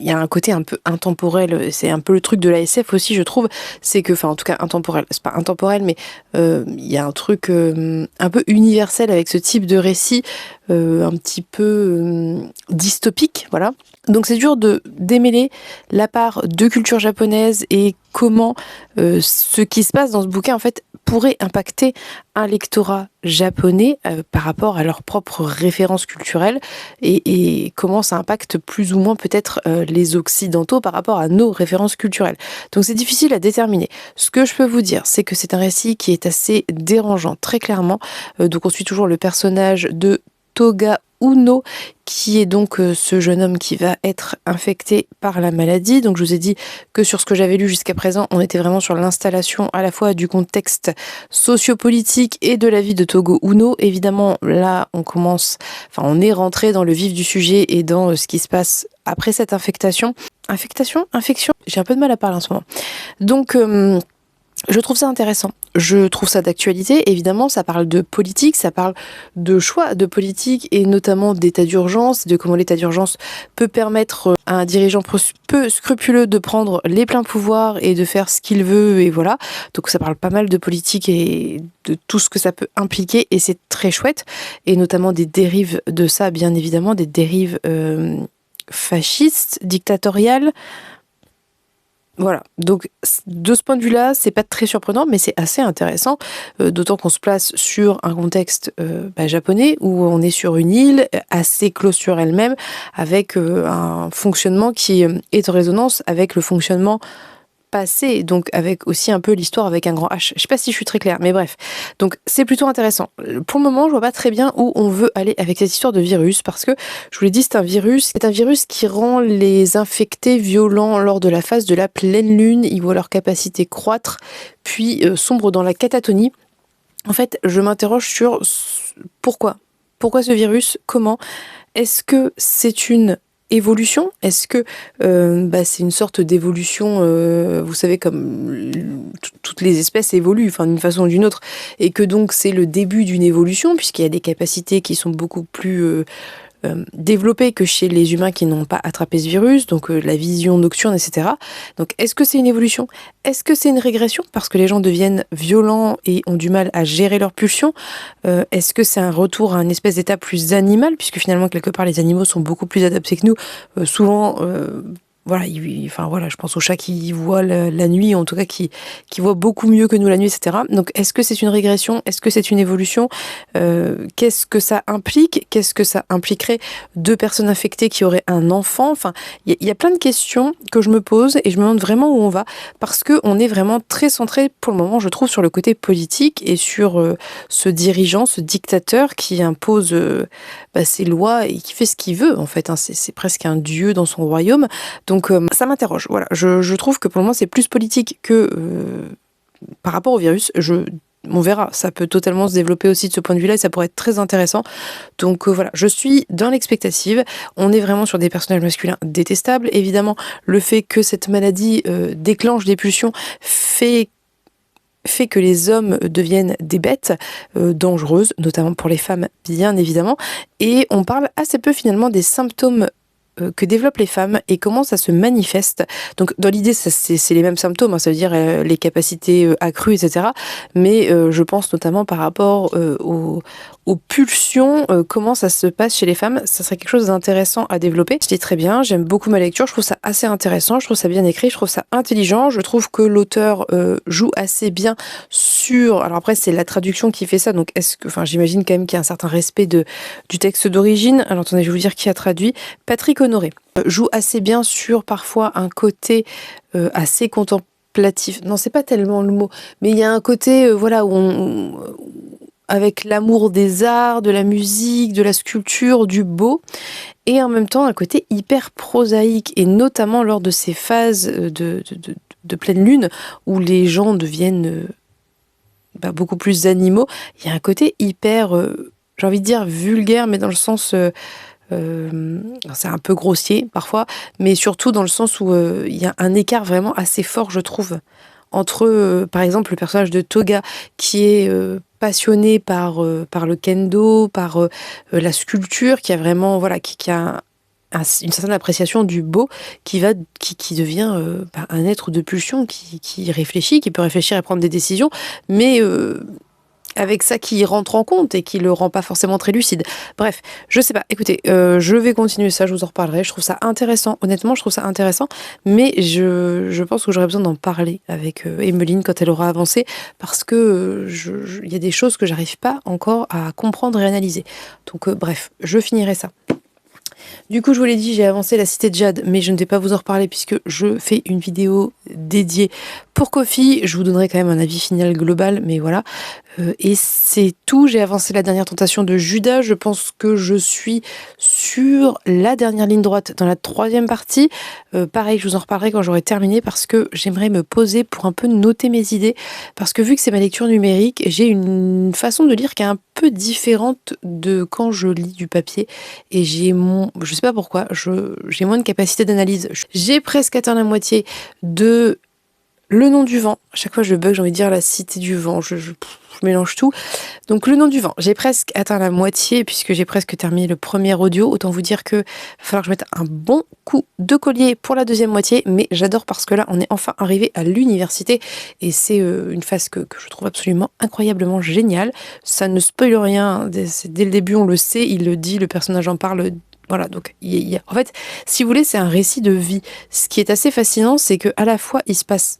y a un côté un peu intemporel, c'est un peu le truc de la SF aussi je trouve, c'est que, enfin en tout cas intemporel, c'est pas intemporel mais il y a un truc un peu universel avec ce type de récit, un petit peu dystopique, voilà. Donc c'est dur de démêler la part de culture japonaise et comment ce qui se passe dans ce bouquin en fait pourrait impacter un lectorat japonais par rapport à leurs propres références culturelles et comment ça impacte plus ou moins peut-être les occidentaux par rapport à nos références culturelles. Donc c'est difficile à déterminer. Ce que je peux vous dire, c'est que c'est un récit qui est assez dérangeant, très clairement. Donc on suit toujours le personnage de Toga Uno, qui est donc ce jeune homme qui va être infecté par la maladie. Donc je vous ai dit que sur ce que j'avais lu jusqu'à présent, on était vraiment sur l'installation à la fois du contexte sociopolitique et de la vie de Togo Uno. Évidemment, là, on est rentré dans le vif du sujet et dans ce qui se passe après cette infection. Infection? J'ai un peu de mal à parler en ce moment. Donc, je trouve ça intéressant. Je trouve ça d'actualité. Évidemment, ça parle de politique, ça parle de choix de politique et notamment d'état d'urgence, de comment l'état d'urgence peut permettre à un dirigeant peu scrupuleux de prendre les pleins pouvoirs et de faire ce qu'il veut et voilà. Donc ça parle pas mal de politique et de tout ce que ça peut impliquer et c'est très chouette et notamment des dérives de ça, bien évidemment, des dérives fascistes, dictatoriales. Voilà, donc de ce point de vue-là, c'est pas très surprenant, mais c'est assez intéressant, d'autant qu'on se place sur un contexte japonais où on est sur une île assez close sur elle-même, avec un fonctionnement qui est en résonance avec le fonctionnement passé, donc avec aussi un peu l'histoire avec un grand H. Je sais pas si je suis très claire, mais bref. Donc c'est plutôt intéressant. Pour le moment, je vois pas très bien où on veut aller avec cette histoire de virus, parce que je vous l'ai dit, c'est un virus qui rend les infectés violents lors de la phase de la pleine lune. Ils voient leur capacité croître, puis sombre dans la catatonie. En fait, je m'interroge sur pourquoi. Pourquoi ce virus? Comment? Est-ce que c'est une évolution? Est-ce que c'est une sorte d'évolution, vous savez, comme toutes les espèces évoluent, enfin d'une façon ou d'une autre, et que donc c'est le début d'une évolution, puisqu'il y a des capacités qui sont beaucoup plus développées que chez les humains qui n'ont pas attrapé ce virus, donc la vision nocturne, etc. Donc est-ce que c'est une évolution? Est-ce que c'est une régression parce que les gens deviennent violents et ont du mal à gérer leurs pulsions? Est-ce que c'est un retour à une espèce d'état plus animal, puisque finalement quelque part les animaux sont beaucoup plus adaptés que nous, souvent voilà, je pense aux chats qui voient la nuit, en tout cas qui voient beaucoup mieux que nous la nuit, etc. Donc, est-ce que c'est une régression? Est-ce que c'est une évolution? Qu'est-ce que ça implique? Qu'est-ce que ça impliquerait deux personnes infectées qui auraient un enfant? Enfin, il y a plein de questions que je me pose et je me demande vraiment où on va, parce que on est vraiment très centré pour le moment, je trouve, sur le côté politique et sur ce dirigeant, ce dictateur qui impose ses lois et qui fait ce qu'il veut, en fait. Hein. C'est presque un dieu dans son royaume. Donc ça m'interroge. Voilà, je trouve que pour le moment c'est plus politique que par rapport au virus. On verra, ça peut totalement se développer aussi de ce point de vue-là et ça pourrait être très intéressant. Donc voilà, je suis dans l'expectative. On est vraiment sur des personnages masculins détestables. Évidemment, le fait que cette maladie déclenche des pulsions fait que les hommes deviennent des bêtes dangereuses, notamment pour les femmes, bien évidemment. Et on parle assez peu finalement des symptômes que développent les femmes et comment ça se manifeste. Donc dans l'idée, c'est les mêmes symptômes, hein, ça veut dire les capacités accrues, etc. Mais je pense notamment par rapport aux pulsions, comment ça se passe chez les femmes. Ça serait quelque chose d'intéressant à développer. Je dis très bien, j'aime beaucoup ma lecture, je trouve ça assez intéressant, je trouve ça bien écrit, je trouve ça intelligent, je trouve que l'auteur joue assez bien sur... Alors après, c'est la traduction qui fait ça, donc j'imagine quand même qu'il y a un certain respect du texte d'origine. Alors attendez, je vais vous dire qui a traduit. Patrick Honoré joue assez bien sur parfois un côté assez contemplatif. Non, c'est pas tellement le mot, mais il y a un côté où avec l'amour des arts, de la musique, de la sculpture, du beau, et en même temps un côté hyper prosaïque, et notamment lors de ces phases de pleine lune où les gens deviennent beaucoup plus animaux. Il y a un côté hyper, j'ai envie de dire vulgaire, mais dans le sens... c'est un peu grossier parfois, mais surtout dans le sens où il y a un écart vraiment assez fort, je trouve, entre, par exemple, le personnage de Toga qui est passionné par le kendo, par la sculpture, qui a vraiment, voilà, qui a une certaine appréciation du beau, qui devient un être de pulsion, qui réfléchit, qui peut réfléchir et prendre des décisions, mais avec ça qui rentre en compte et qui le rend pas forcément très lucide. Bref, je sais pas. Écoutez, je vais continuer ça, je vous en reparlerai. Je trouve ça intéressant. Honnêtement, je trouve ça intéressant. Mais je pense que j'aurais besoin d'en parler avec Emeline quand elle aura avancé, parce que il y a des choses que j'arrive pas encore à comprendre et analyser. Donc bref, je finirai ça. Du coup, je vous l'ai dit, j'ai avancé la cité de Jade, mais je ne vais pas vous en reparler puisque je fais une vidéo dédiée pour Ko-fi. Je vous donnerai quand même un avis final global, mais voilà. Et c'est tout. J'ai avancé la dernière tentation de Judas. Je pense que je suis sur la dernière ligne droite dans la 3e partie. Pareil, je vous en reparlerai quand j'aurai terminé parce que j'aimerais me poser pour un peu noter mes idées. Parce que vu que c'est ma lecture numérique, j'ai une façon de lire qui est un peu différente de quand je lis du papier. Et je sais pas pourquoi, j'ai moins de capacité d'analyse. J'ai presque atteint la moitié de Le Nom du Vent. À chaque fois je bug, j'ai envie de dire la Cité du Vent. Je mélange tout. Donc Le Nom du Vent, j'ai presque atteint la moitié puisque j'ai presque terminé le premier audio. Autant vous dire que va falloir que je mette un bon coup de collier pour la 2e moitié. Mais j'adore parce que là, on est enfin arrivé à l'université et c'est une phase que je trouve absolument incroyablement géniale. Ça ne spoile rien. Dès le début, on le sait, il le dit, le personnage en parle. Voilà, donc en fait, si vous voulez, c'est un récit de vie. Ce qui est assez fascinant, c'est que à la fois, il se passe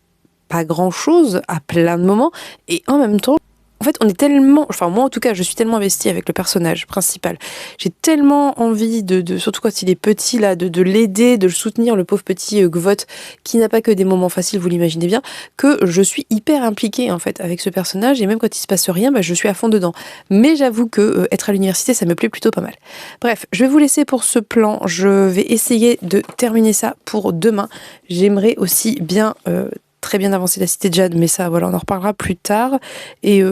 pas grand-chose à plein de moments, et en même temps, en fait, on est tellement... Enfin, moi, en tout cas, je suis tellement investie avec le personnage principal. J'ai tellement envie surtout quand il est petit, là, de l'aider, de le soutenir, le pauvre petit Gvot, qui n'a pas que des moments faciles, vous l'imaginez bien, que je suis hyper impliquée, en fait, avec ce personnage, et même quand il se passe rien, je suis à fond dedans. Mais j'avoue que être à l'université, ça me plaît plutôt pas mal. Bref, je vais vous laisser pour ce plan. Je vais essayer de terminer ça pour demain. J'aimerais aussi bien... très bien avancer la cité de Jade, mais ça, voilà, on en reparlera plus tard. Et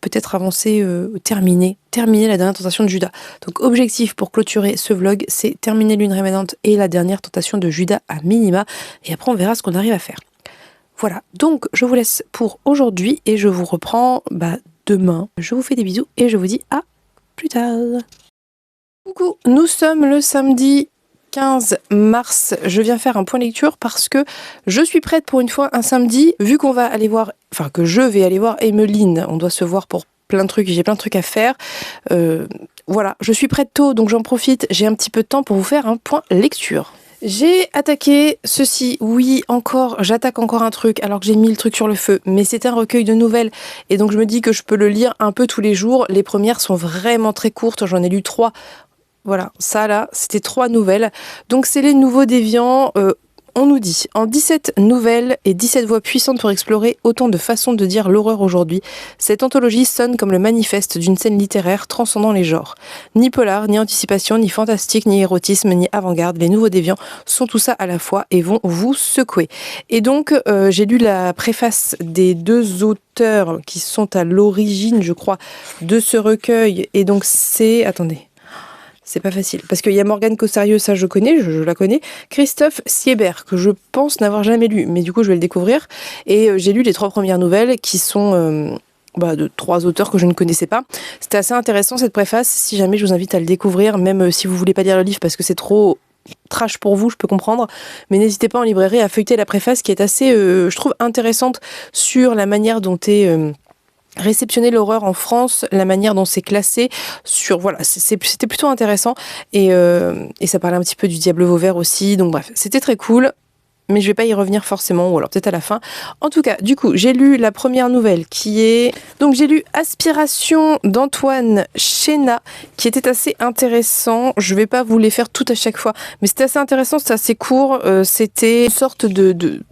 peut-être avancer, terminer la dernière tentation de Judas. Donc, objectif pour clôturer ce vlog, c'est terminer l'une rémanente et la dernière tentation de Judas à minima. Et après, on verra ce qu'on arrive à faire. Voilà, donc je vous laisse pour aujourd'hui et je vous reprends demain. Je vous fais des bisous et je vous dis à plus tard. Coucou, nous sommes le samedi 15 mars, je viens faire un point lecture parce que je suis prête pour une fois un samedi, vu qu'on va aller voir, que je vais aller voir Emeline, on doit se voir pour plein de trucs, j'ai plein de trucs à faire, voilà, je suis prête tôt, donc j'en profite, j'ai un petit peu de temps pour vous faire un point lecture. J'ai attaqué ceci, oui, j'attaque encore un truc alors que j'ai mis le truc sur le feu, mais c'est un recueil de nouvelles et donc je me dis que je peux le lire un peu tous les jours. Les premières sont vraiment très courtes, j'en ai lu 3. Voilà, ça là, c'était 3 nouvelles. Donc c'est les nouveaux déviants. On nous dit, en 17 nouvelles et 17 voix puissantes pour explorer autant de façons de dire l'horreur aujourd'hui, cette anthologie sonne comme le manifeste d'une scène littéraire transcendant les genres. Ni polar, ni anticipation, ni fantastique, ni érotisme, ni avant-garde, les nouveaux déviants sont tout ça à la fois et vont vous secouer. Et donc, j'ai lu la préface des 2 auteurs qui sont à l'origine, je crois, de ce recueil. Et donc c'est... Attendez. C'est pas facile. Parce qu'il y a Morgane Cossarieux, ça je connais, je la connais. Christophe Siebert, que je pense n'avoir jamais lu, mais du coup je vais le découvrir. Et j'ai lu les 3 premières nouvelles qui sont de 3 auteurs que je ne connaissais pas. C'était assez intéressant cette préface. Si jamais je vous invite à le découvrir, même si vous voulez pas lire le livre parce que c'est trop trash pour vous, je peux comprendre. Mais n'hésitez pas en librairie à feuilleter la préface qui est assez, je trouve, intéressante sur la manière dont réceptionner l'horreur en France, la manière dont c'est classé, c'était plutôt intéressant et ça parlait un petit peu du Diable Vauvert aussi, donc bref, c'était très cool. Mais je vais pas y revenir forcément, ou alors peut-être à la fin. En tout cas, du coup, j'ai lu la première nouvelle qui est... Donc j'ai lu Aspiration d'Antoine Chéna, qui était assez intéressant. Je vais pas vous les faire toutes à chaque fois, mais c'était assez intéressant, c'était assez court. C'était une sorte de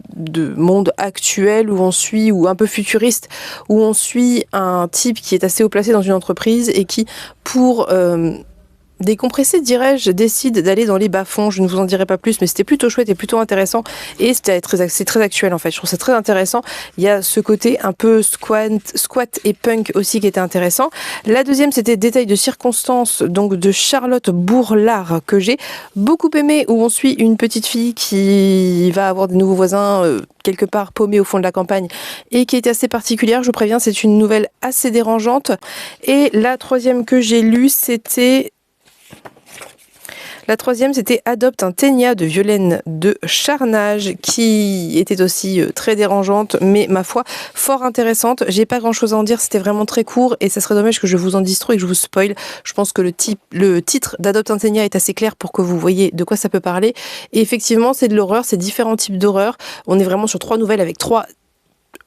monde actuel où on suit, ou un peu futuriste, où on suit un type qui est assez haut placé dans une entreprise et qui, pour... décompressé, dirais-je, décide d'aller dans les bas-fonds. Je ne vous en dirai pas plus, mais c'était plutôt chouette et plutôt intéressant. Et c'est très actuel en fait. Je trouve ça très intéressant. Il y a ce côté un peu squat et punk aussi qui était intéressant. La deuxième, c'était Détails de circonstances, donc de Charlotte Bourlard, que j'ai beaucoup aimé, où on suit une petite fille qui va avoir des nouveaux voisins quelque part paumés au fond de la campagne et qui était assez particulière. Je vous préviens, c'est une nouvelle assez dérangeante. Et la troisième que j'ai lue, c'était Adopte un ténia de Violaine de Charnage, qui était aussi très dérangeante, mais ma foi, fort intéressante. J'ai pas grand chose à en dire, c'était vraiment très court et ça serait dommage que je vous en dise trop et que je vous spoil. Je pense que le titre d'Adopte un ténia est assez clair pour que vous voyez de quoi ça peut parler. Et effectivement, c'est de l'horreur, c'est différents types d'horreur. On est vraiment sur 3 nouvelles avec 3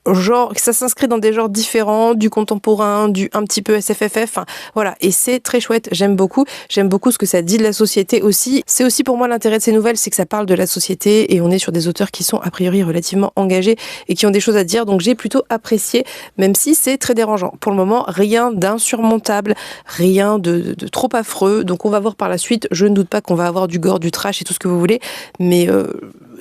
genre, ça s'inscrit dans des genres différents, du contemporain, du un petit peu SFFF, enfin, voilà, et c'est très chouette, j'aime beaucoup ce que ça dit de la société aussi. C'est aussi pour moi l'intérêt de ces nouvelles, c'est que ça parle de la société et on est sur des auteurs qui sont a priori relativement engagés et qui ont des choses à dire, donc j'ai plutôt apprécié, même si c'est très dérangeant. Pour le moment, rien d'insurmontable, rien de trop affreux, donc on va voir par la suite. Je ne doute pas qu'on va avoir du gore, du trash et tout ce que vous voulez, mais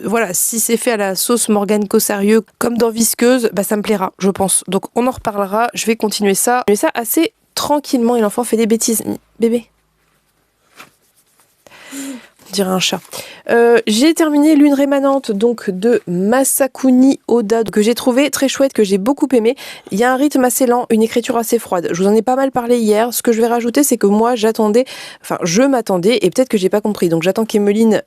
voilà, si c'est fait à la sauce Morgane Cossarieux, comme dans Visqueuse, bah ça me plaira, je pense. Donc on en reparlera, je vais continuer ça. Mais ça assez tranquillement, et l'enfant fait des bêtises. Bébé. On dirait un chat. J'ai terminé Lune rémanente donc de Masakuni Oda, que j'ai trouvé très chouette, que j'ai beaucoup aimé. Il y a un rythme assez lent, une écriture assez froide. Je vous en ai pas mal parlé hier. Ce que je vais rajouter, c'est que moi je m'attendais, et peut-être que j'ai pas compris. Donc j'attends qu'Emeline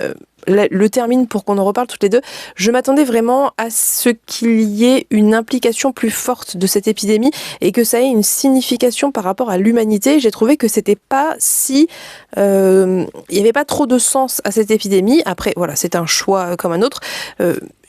le termine pour qu'on en reparle toutes les deux. Je m'attendais vraiment à ce qu'il y ait une implication plus forte de cette épidémie et que ça ait une signification par rapport à l'humanité. J'ai trouvé que c'était pas si... il n'y avait pas trop de sens à cette épidémie. Après, voilà, c'est un choix comme un autre.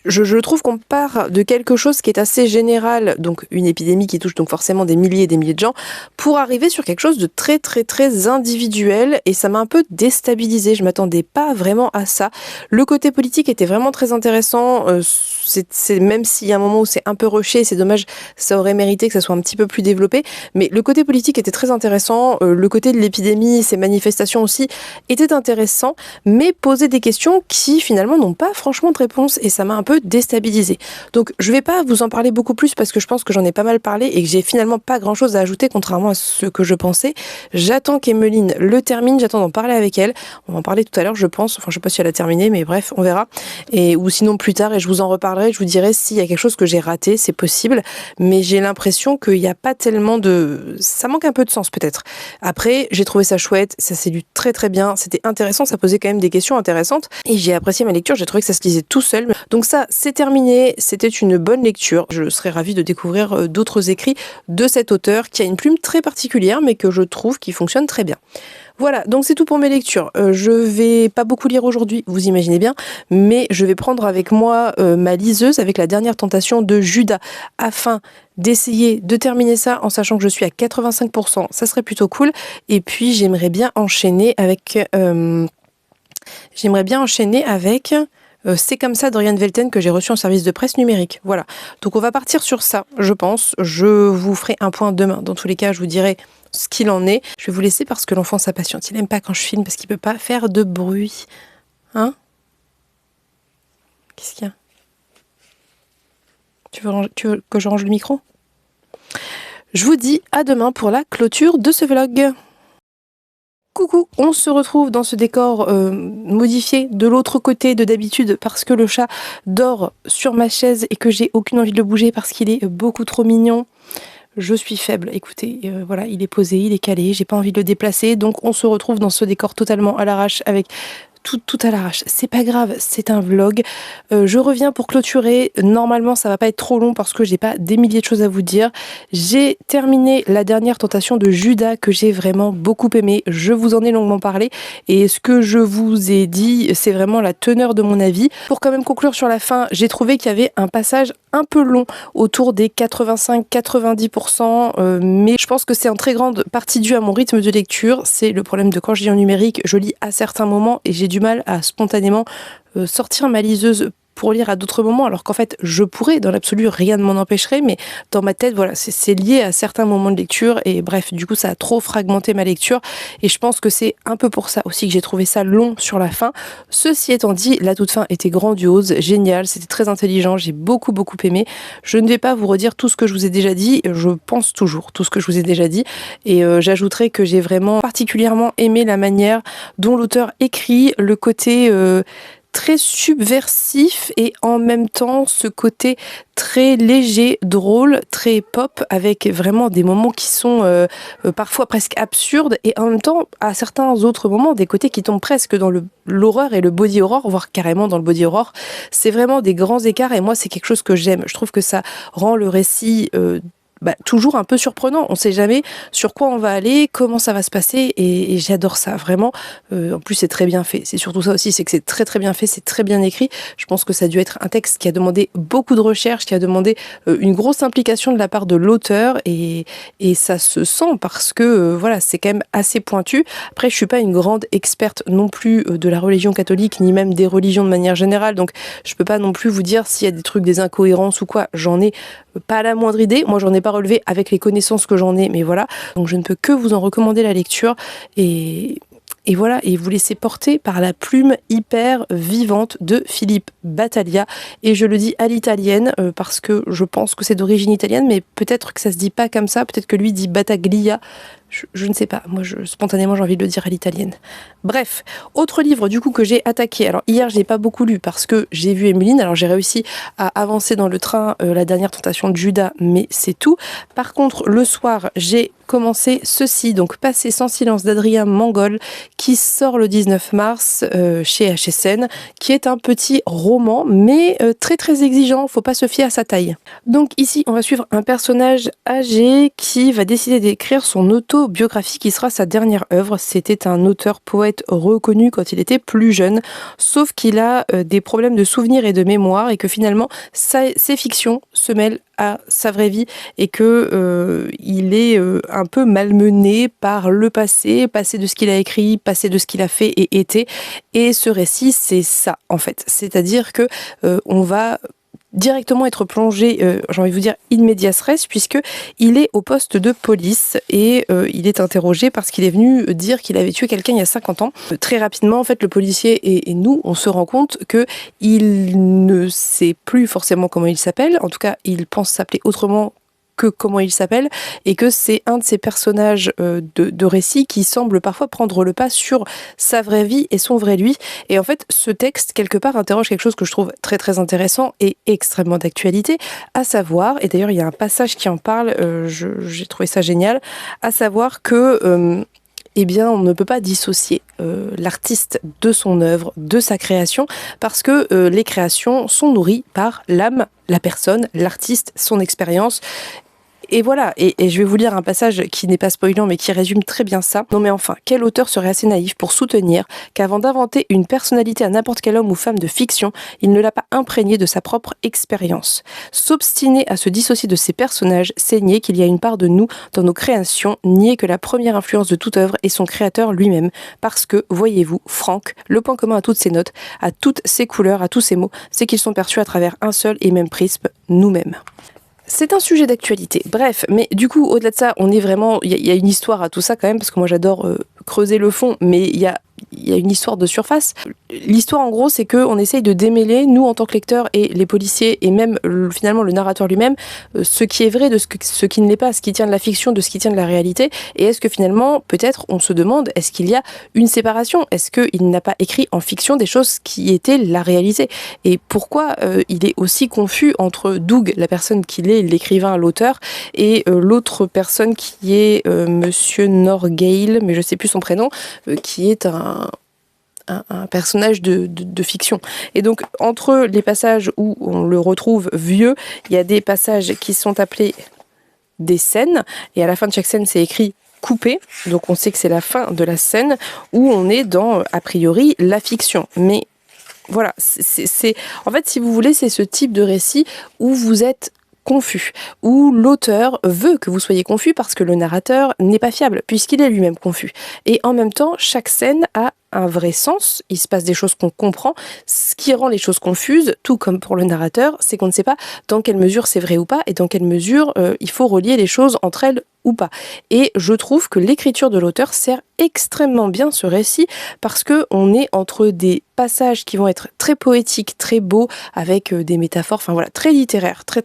Je trouve qu'on part de quelque chose qui est assez général, donc une épidémie qui touche donc forcément des milliers et des milliers de gens, pour arriver sur quelque chose de très très très individuel, et ça m'a un peu déstabilisée. Je m'attendais pas vraiment à ça. Le côté politique était vraiment très intéressant. C'est même s'il y a un moment où c'est un peu rushé, c'est dommage, ça aurait mérité que ça soit un petit peu plus développé, mais le côté politique était très intéressant, le côté de l'épidémie, ces manifestations aussi, était intéressant, mais posait des questions qui finalement n'ont pas franchement de réponse, et ça m'a un peu déstabilisée. Donc je vais pas vous en parler beaucoup plus parce que je pense que j'en ai pas mal parlé et que j'ai finalement pas grand chose à ajouter contrairement à ce que je pensais. J'attends qu'Emeline le termine, j'attends d'en parler avec elle, on va en parler tout à l'heure je pense, enfin je sais pas si elle a terminé mais bref on verra, ou sinon plus tard, et je vous en reparlerai, je vous dirai s'il y a quelque chose que j'ai raté, c'est possible, mais j'ai l'impression qu'il n'y a pas tellement ça manque un peu de sens peut-être. Après j'ai trouvé ça chouette, ça s'est lu très très bien, c'était intéressant, ça posait quand même des questions intéressantes et j'ai apprécié ma lecture, j'ai trouvé que ça se lisait tout seul. Donc ça, c'est terminé, c'était une bonne lecture. Je serais ravie de découvrir d'autres écrits de cet auteur qui a une plume très particulière mais que je trouve qui fonctionne très bien. Voilà, donc c'est tout pour mes lectures. Je vais pas beaucoup lire aujourd'hui, vous imaginez bien, mais je vais prendre avec moi ma liseuse avec La dernière tentation de Judas afin d'essayer de terminer ça en sachant que je suis à 85%. Ça serait plutôt cool. Et puis j'aimerais bien enchaîner avec... C'est comme ça d'Oriane Velten que j'ai reçu en service de presse numérique. Voilà. Donc on va partir sur ça, je pense. Je vous ferai un point demain. Dans tous les cas, je vous dirai ce qu'il en est. Je vais vous laisser parce que l'enfant s'impatiente. Il aime pas quand je filme parce qu'il peut pas faire de bruit. Hein? Qu'est-ce qu'il y a? Tu veux que je range le micro? Je vous dis à demain pour la clôture de ce vlog. Coucou, on se retrouve dans ce décor modifié de l'autre côté de d'habitude parce que le chat dort sur ma chaise et que j'ai aucune envie de le bouger parce qu'il est beaucoup trop mignon. Je suis faible, écoutez, voilà, il est posé, il est calé, j'ai pas envie de le déplacer, donc on se retrouve dans ce décor totalement à l'arrache avec tout à l'arrache. C'est pas grave, c'est un vlog. Je reviens pour clôturer. Normalement, ça va pas être trop long parce que j'ai pas des milliers de choses à vous dire. J'ai terminé La dernière tentation de Judas que j'ai vraiment beaucoup aimé. Je vous en ai longuement parlé et ce que je vous ai dit, c'est vraiment la teneur de mon avis. Pour quand même conclure sur la fin, j'ai trouvé qu'il y avait un passage un peu long autour des 85-90%, mais je pense que c'est en très grande partie dû à mon rythme de lecture. C'est le problème de quand je lis en numérique, je lis à certains moments et j'ai du mal à spontanément sortir ma liseuse pour lire à d'autres moments, alors qu'en fait je pourrais, dans l'absolu rien ne m'en empêcherait, mais dans ma tête voilà, c'est lié à certains moments de lecture et bref, du coup ça a trop fragmenté ma lecture et je pense que c'est un peu pour ça aussi que j'ai trouvé ça long sur la fin. Ceci étant dit, la toute fin était grandiose, géniale, c'était très intelligent, j'ai beaucoup aimé. Je ne vais pas vous redire tout ce que je vous ai déjà dit, je pense toujours tout ce que je vous ai déjà dit et j'ajouterai que j'ai vraiment particulièrement aimé la manière dont l'auteur écrit, le côté très subversif et en même temps ce côté très léger, drôle, très pop avec vraiment des moments qui sont parfois presque absurdes et en même temps à certains autres moments des côtés qui tombent presque dans l'horreur et le body horror, voire carrément dans le body horror. C'est vraiment des grands écarts et moi c'est quelque chose que j'aime. Je trouve que ça rend le récit toujours un peu surprenant. On ne sait jamais sur quoi on va aller, comment ça va se passer et j'adore ça, vraiment. En plus, c'est très bien fait. C'est surtout ça aussi, c'est que c'est très bien fait, c'est très bien écrit. Je pense que ça a dû être un texte qui a demandé beaucoup de recherche, qui a demandé une grosse implication de la part de l'auteur et ça se sent parce que voilà, c'est quand même assez pointu. Après, je suis pas une grande experte non plus de la religion catholique, ni même des religions de manière générale, donc je peux pas non plus vous dire s'il y a des trucs, des incohérences ou quoi. J'en ai pas la moindre idée. Moi, j'en ai pas relevé avec les connaissances que j'en ai, mais voilà. Donc, je ne peux que vous en recommander la lecture et voilà, et vous laisser porter par la plume hyper vivante de Philippe Battaglia. Et je le dis à l'italienne parce que je pense que c'est d'origine italienne, mais peut-être que ça se dit pas comme ça. Peut-être que lui dit Battaglia. Je ne sais pas, moi spontanément j'ai envie de le dire à l'italienne. Bref, autre livre du coup que j'ai attaqué. Alors hier je n'ai pas beaucoup lu parce que j'ai vu Emeline, alors j'ai réussi à avancer dans le train La dernière tentation de Judas, mais c'est tout. Par contre le soir j'ai commencé ceci, donc Passer sans silence d'Adrien Mangol, qui sort le 19 mars chez HSN, qui est un petit roman, mais très exigeant, faut pas se fier à sa taille. Donc ici on va suivre un personnage âgé qui va décider d'écrire son autobiographie qui sera sa dernière œuvre. C'était un auteur-poète reconnu quand il était plus jeune, sauf qu'il a des problèmes de souvenirs et de mémoire et que finalement ses fictions se mêlent à sa vraie vie et que il est un peu malmené par le passé de ce qu'il a écrit, passé de ce qu'il a fait et été. Et ce récit, c'est ça en fait. C'est-à-dire que on va directement être plongé, j'ai envie de vous dire, in medias res, puisque il est au poste de police et il est interrogé parce qu'il est venu dire qu'il avait tué quelqu'un il y a 50 ans. Très rapidement, en fait, le policier et nous, on se rend compte que il ne sait plus forcément comment il s'appelle. En tout cas, il pense s'appeler autrement que comment il s'appelle et que c'est un de ces personnages de récit qui semble parfois prendre le pas sur sa vraie vie et son vrai lui. Et en fait, ce texte, quelque part, interroge quelque chose que je trouve très intéressant et extrêmement d'actualité, à savoir, et d'ailleurs il y a un passage qui en parle, j'ai trouvé ça génial, à savoir que eh bien, on ne peut pas dissocier l'artiste de son œuvre, de sa création, parce que les créations sont nourries par l'âme, la personne, l'artiste, son expérience. Et voilà, et je vais vous lire un passage qui n'est pas spoilant mais qui résume très bien ça. Non mais enfin, quel auteur serait assez naïf pour soutenir qu'avant d'inventer une personnalité à n'importe quel homme ou femme de fiction, il ne l'a pas imprégné de sa propre expérience. S'obstiner à se dissocier de ses personnages, c'est nier qu'il y a une part de nous dans nos créations, nier que la première influence de toute œuvre est son créateur lui-même. Parce que, voyez-vous, Franck, le point commun à toutes ces notes, à toutes ces couleurs, à tous ces mots, c'est qu'ils sont perçus à travers un seul et même prisme, nous-mêmes. C'est un sujet d'actualité. Bref, mais du coup, au-delà de ça, on est vraiment... Il y a une histoire à tout ça quand même, parce que moi j'adore creuser le fond, mais il y a une histoire de surface. L'histoire, en gros, c'est qu'on essaye de démêler, nous, en tant que lecteurs, et les policiers, et même, finalement, le narrateur lui-même, ce qui est vrai de ce qui ne l'est pas, ce qui tient de la fiction, de ce qui tient de la réalité. Et est-ce que, finalement, peut-être, on se demande, est-ce qu'il y a une séparation? Est-ce qu'il n'a pas écrit en fiction des choses qui étaient la réalité? Et pourquoi il est aussi confus entre Doug, la personne qu'il est, l'écrivain, l'auteur, et l'autre personne qui est Monsieur Norgale, mais je sais plus son prénom, qui est un personnage de fiction. Et donc, entre les passages où on le retrouve vieux, il y a des passages qui sont appelés des scènes, et à la fin de chaque scène, c'est écrit coupé, donc on sait que c'est la fin de la scène, où on est dans, a priori, la fiction. Mais voilà, c'est en fait, si vous voulez, c'est ce type de récit où vous êtes confus, où l'auteur veut que vous soyez confus parce que le narrateur n'est pas fiable, puisqu'il est lui-même confus. Et en même temps, chaque scène a un vrai sens, il se passe des choses qu'on comprend. Ce qui rend les choses confuses, tout comme pour le narrateur, c'est qu'on ne sait pas dans quelle mesure c'est vrai ou pas, et dans quelle mesure il faut relier les choses entre elles ou pas. Et je trouve que l'écriture de l'auteur sert extrêmement bien ce récit, parce que on est entre des passages qui vont être très poétiques, très beaux, avec des métaphores, enfin voilà, très littéraires, très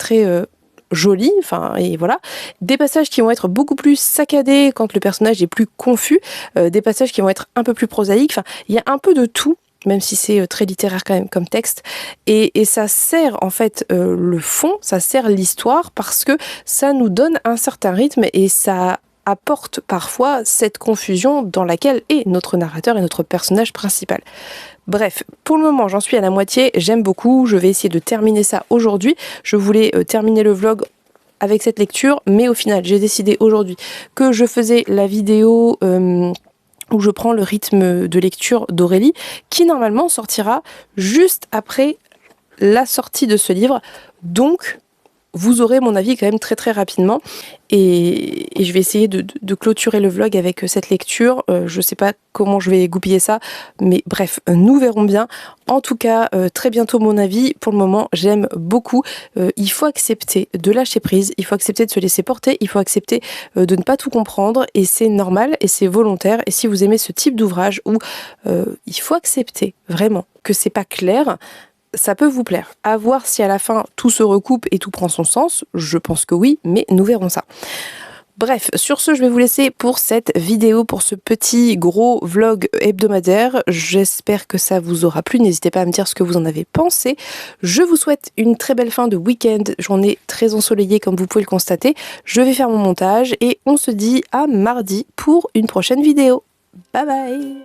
joli, enfin et voilà, des passages qui vont être beaucoup plus saccadés quand le personnage est plus confus, des passages qui vont être un peu plus prosaïques, enfin il y a un peu de tout, même si c'est très littéraire quand même comme texte, et ça sert en fait le fond, ça sert l'histoire, parce que ça nous donne un certain rythme et ça apporte parfois cette confusion dans laquelle est notre narrateur et notre personnage principal. Bref, pour le moment j'en suis à la moitié, j'aime beaucoup, je vais essayer de terminer ça aujourd'hui. Je voulais terminer le vlog avec cette lecture, mais au final j'ai décidé aujourd'hui que je faisais la vidéo où je prends le rythme de lecture d'Aurélie, qui normalement sortira juste après la sortie de ce livre, donc vous aurez mon avis quand même très rapidement, et je vais essayer de clôturer le vlog avec cette lecture. Je sais pas comment je vais goupiller ça, mais bref, nous verrons bien. En tout cas, très bientôt mon avis. Pour le moment, j'aime beaucoup. Il faut accepter de lâcher prise, il faut accepter de se laisser porter, il faut accepter de ne pas tout comprendre, et c'est normal et c'est volontaire. Et si vous aimez ce type d'ouvrage où il faut accepter vraiment que c'est pas clair, ça peut vous plaire. À voir si à la fin tout se recoupe et tout prend son sens. Je pense que oui, mais nous verrons ça. Bref, sur ce, je vais vous laisser pour cette vidéo, pour ce petit gros vlog hebdomadaire. J'espère que ça vous aura plu. N'hésitez pas à me dire ce que vous en avez pensé. Je vous souhaite une très belle fin de week-end. Journée très ensoleillée comme vous pouvez le constater. Je vais faire mon montage et on se dit à mardi pour une prochaine vidéo. Bye bye!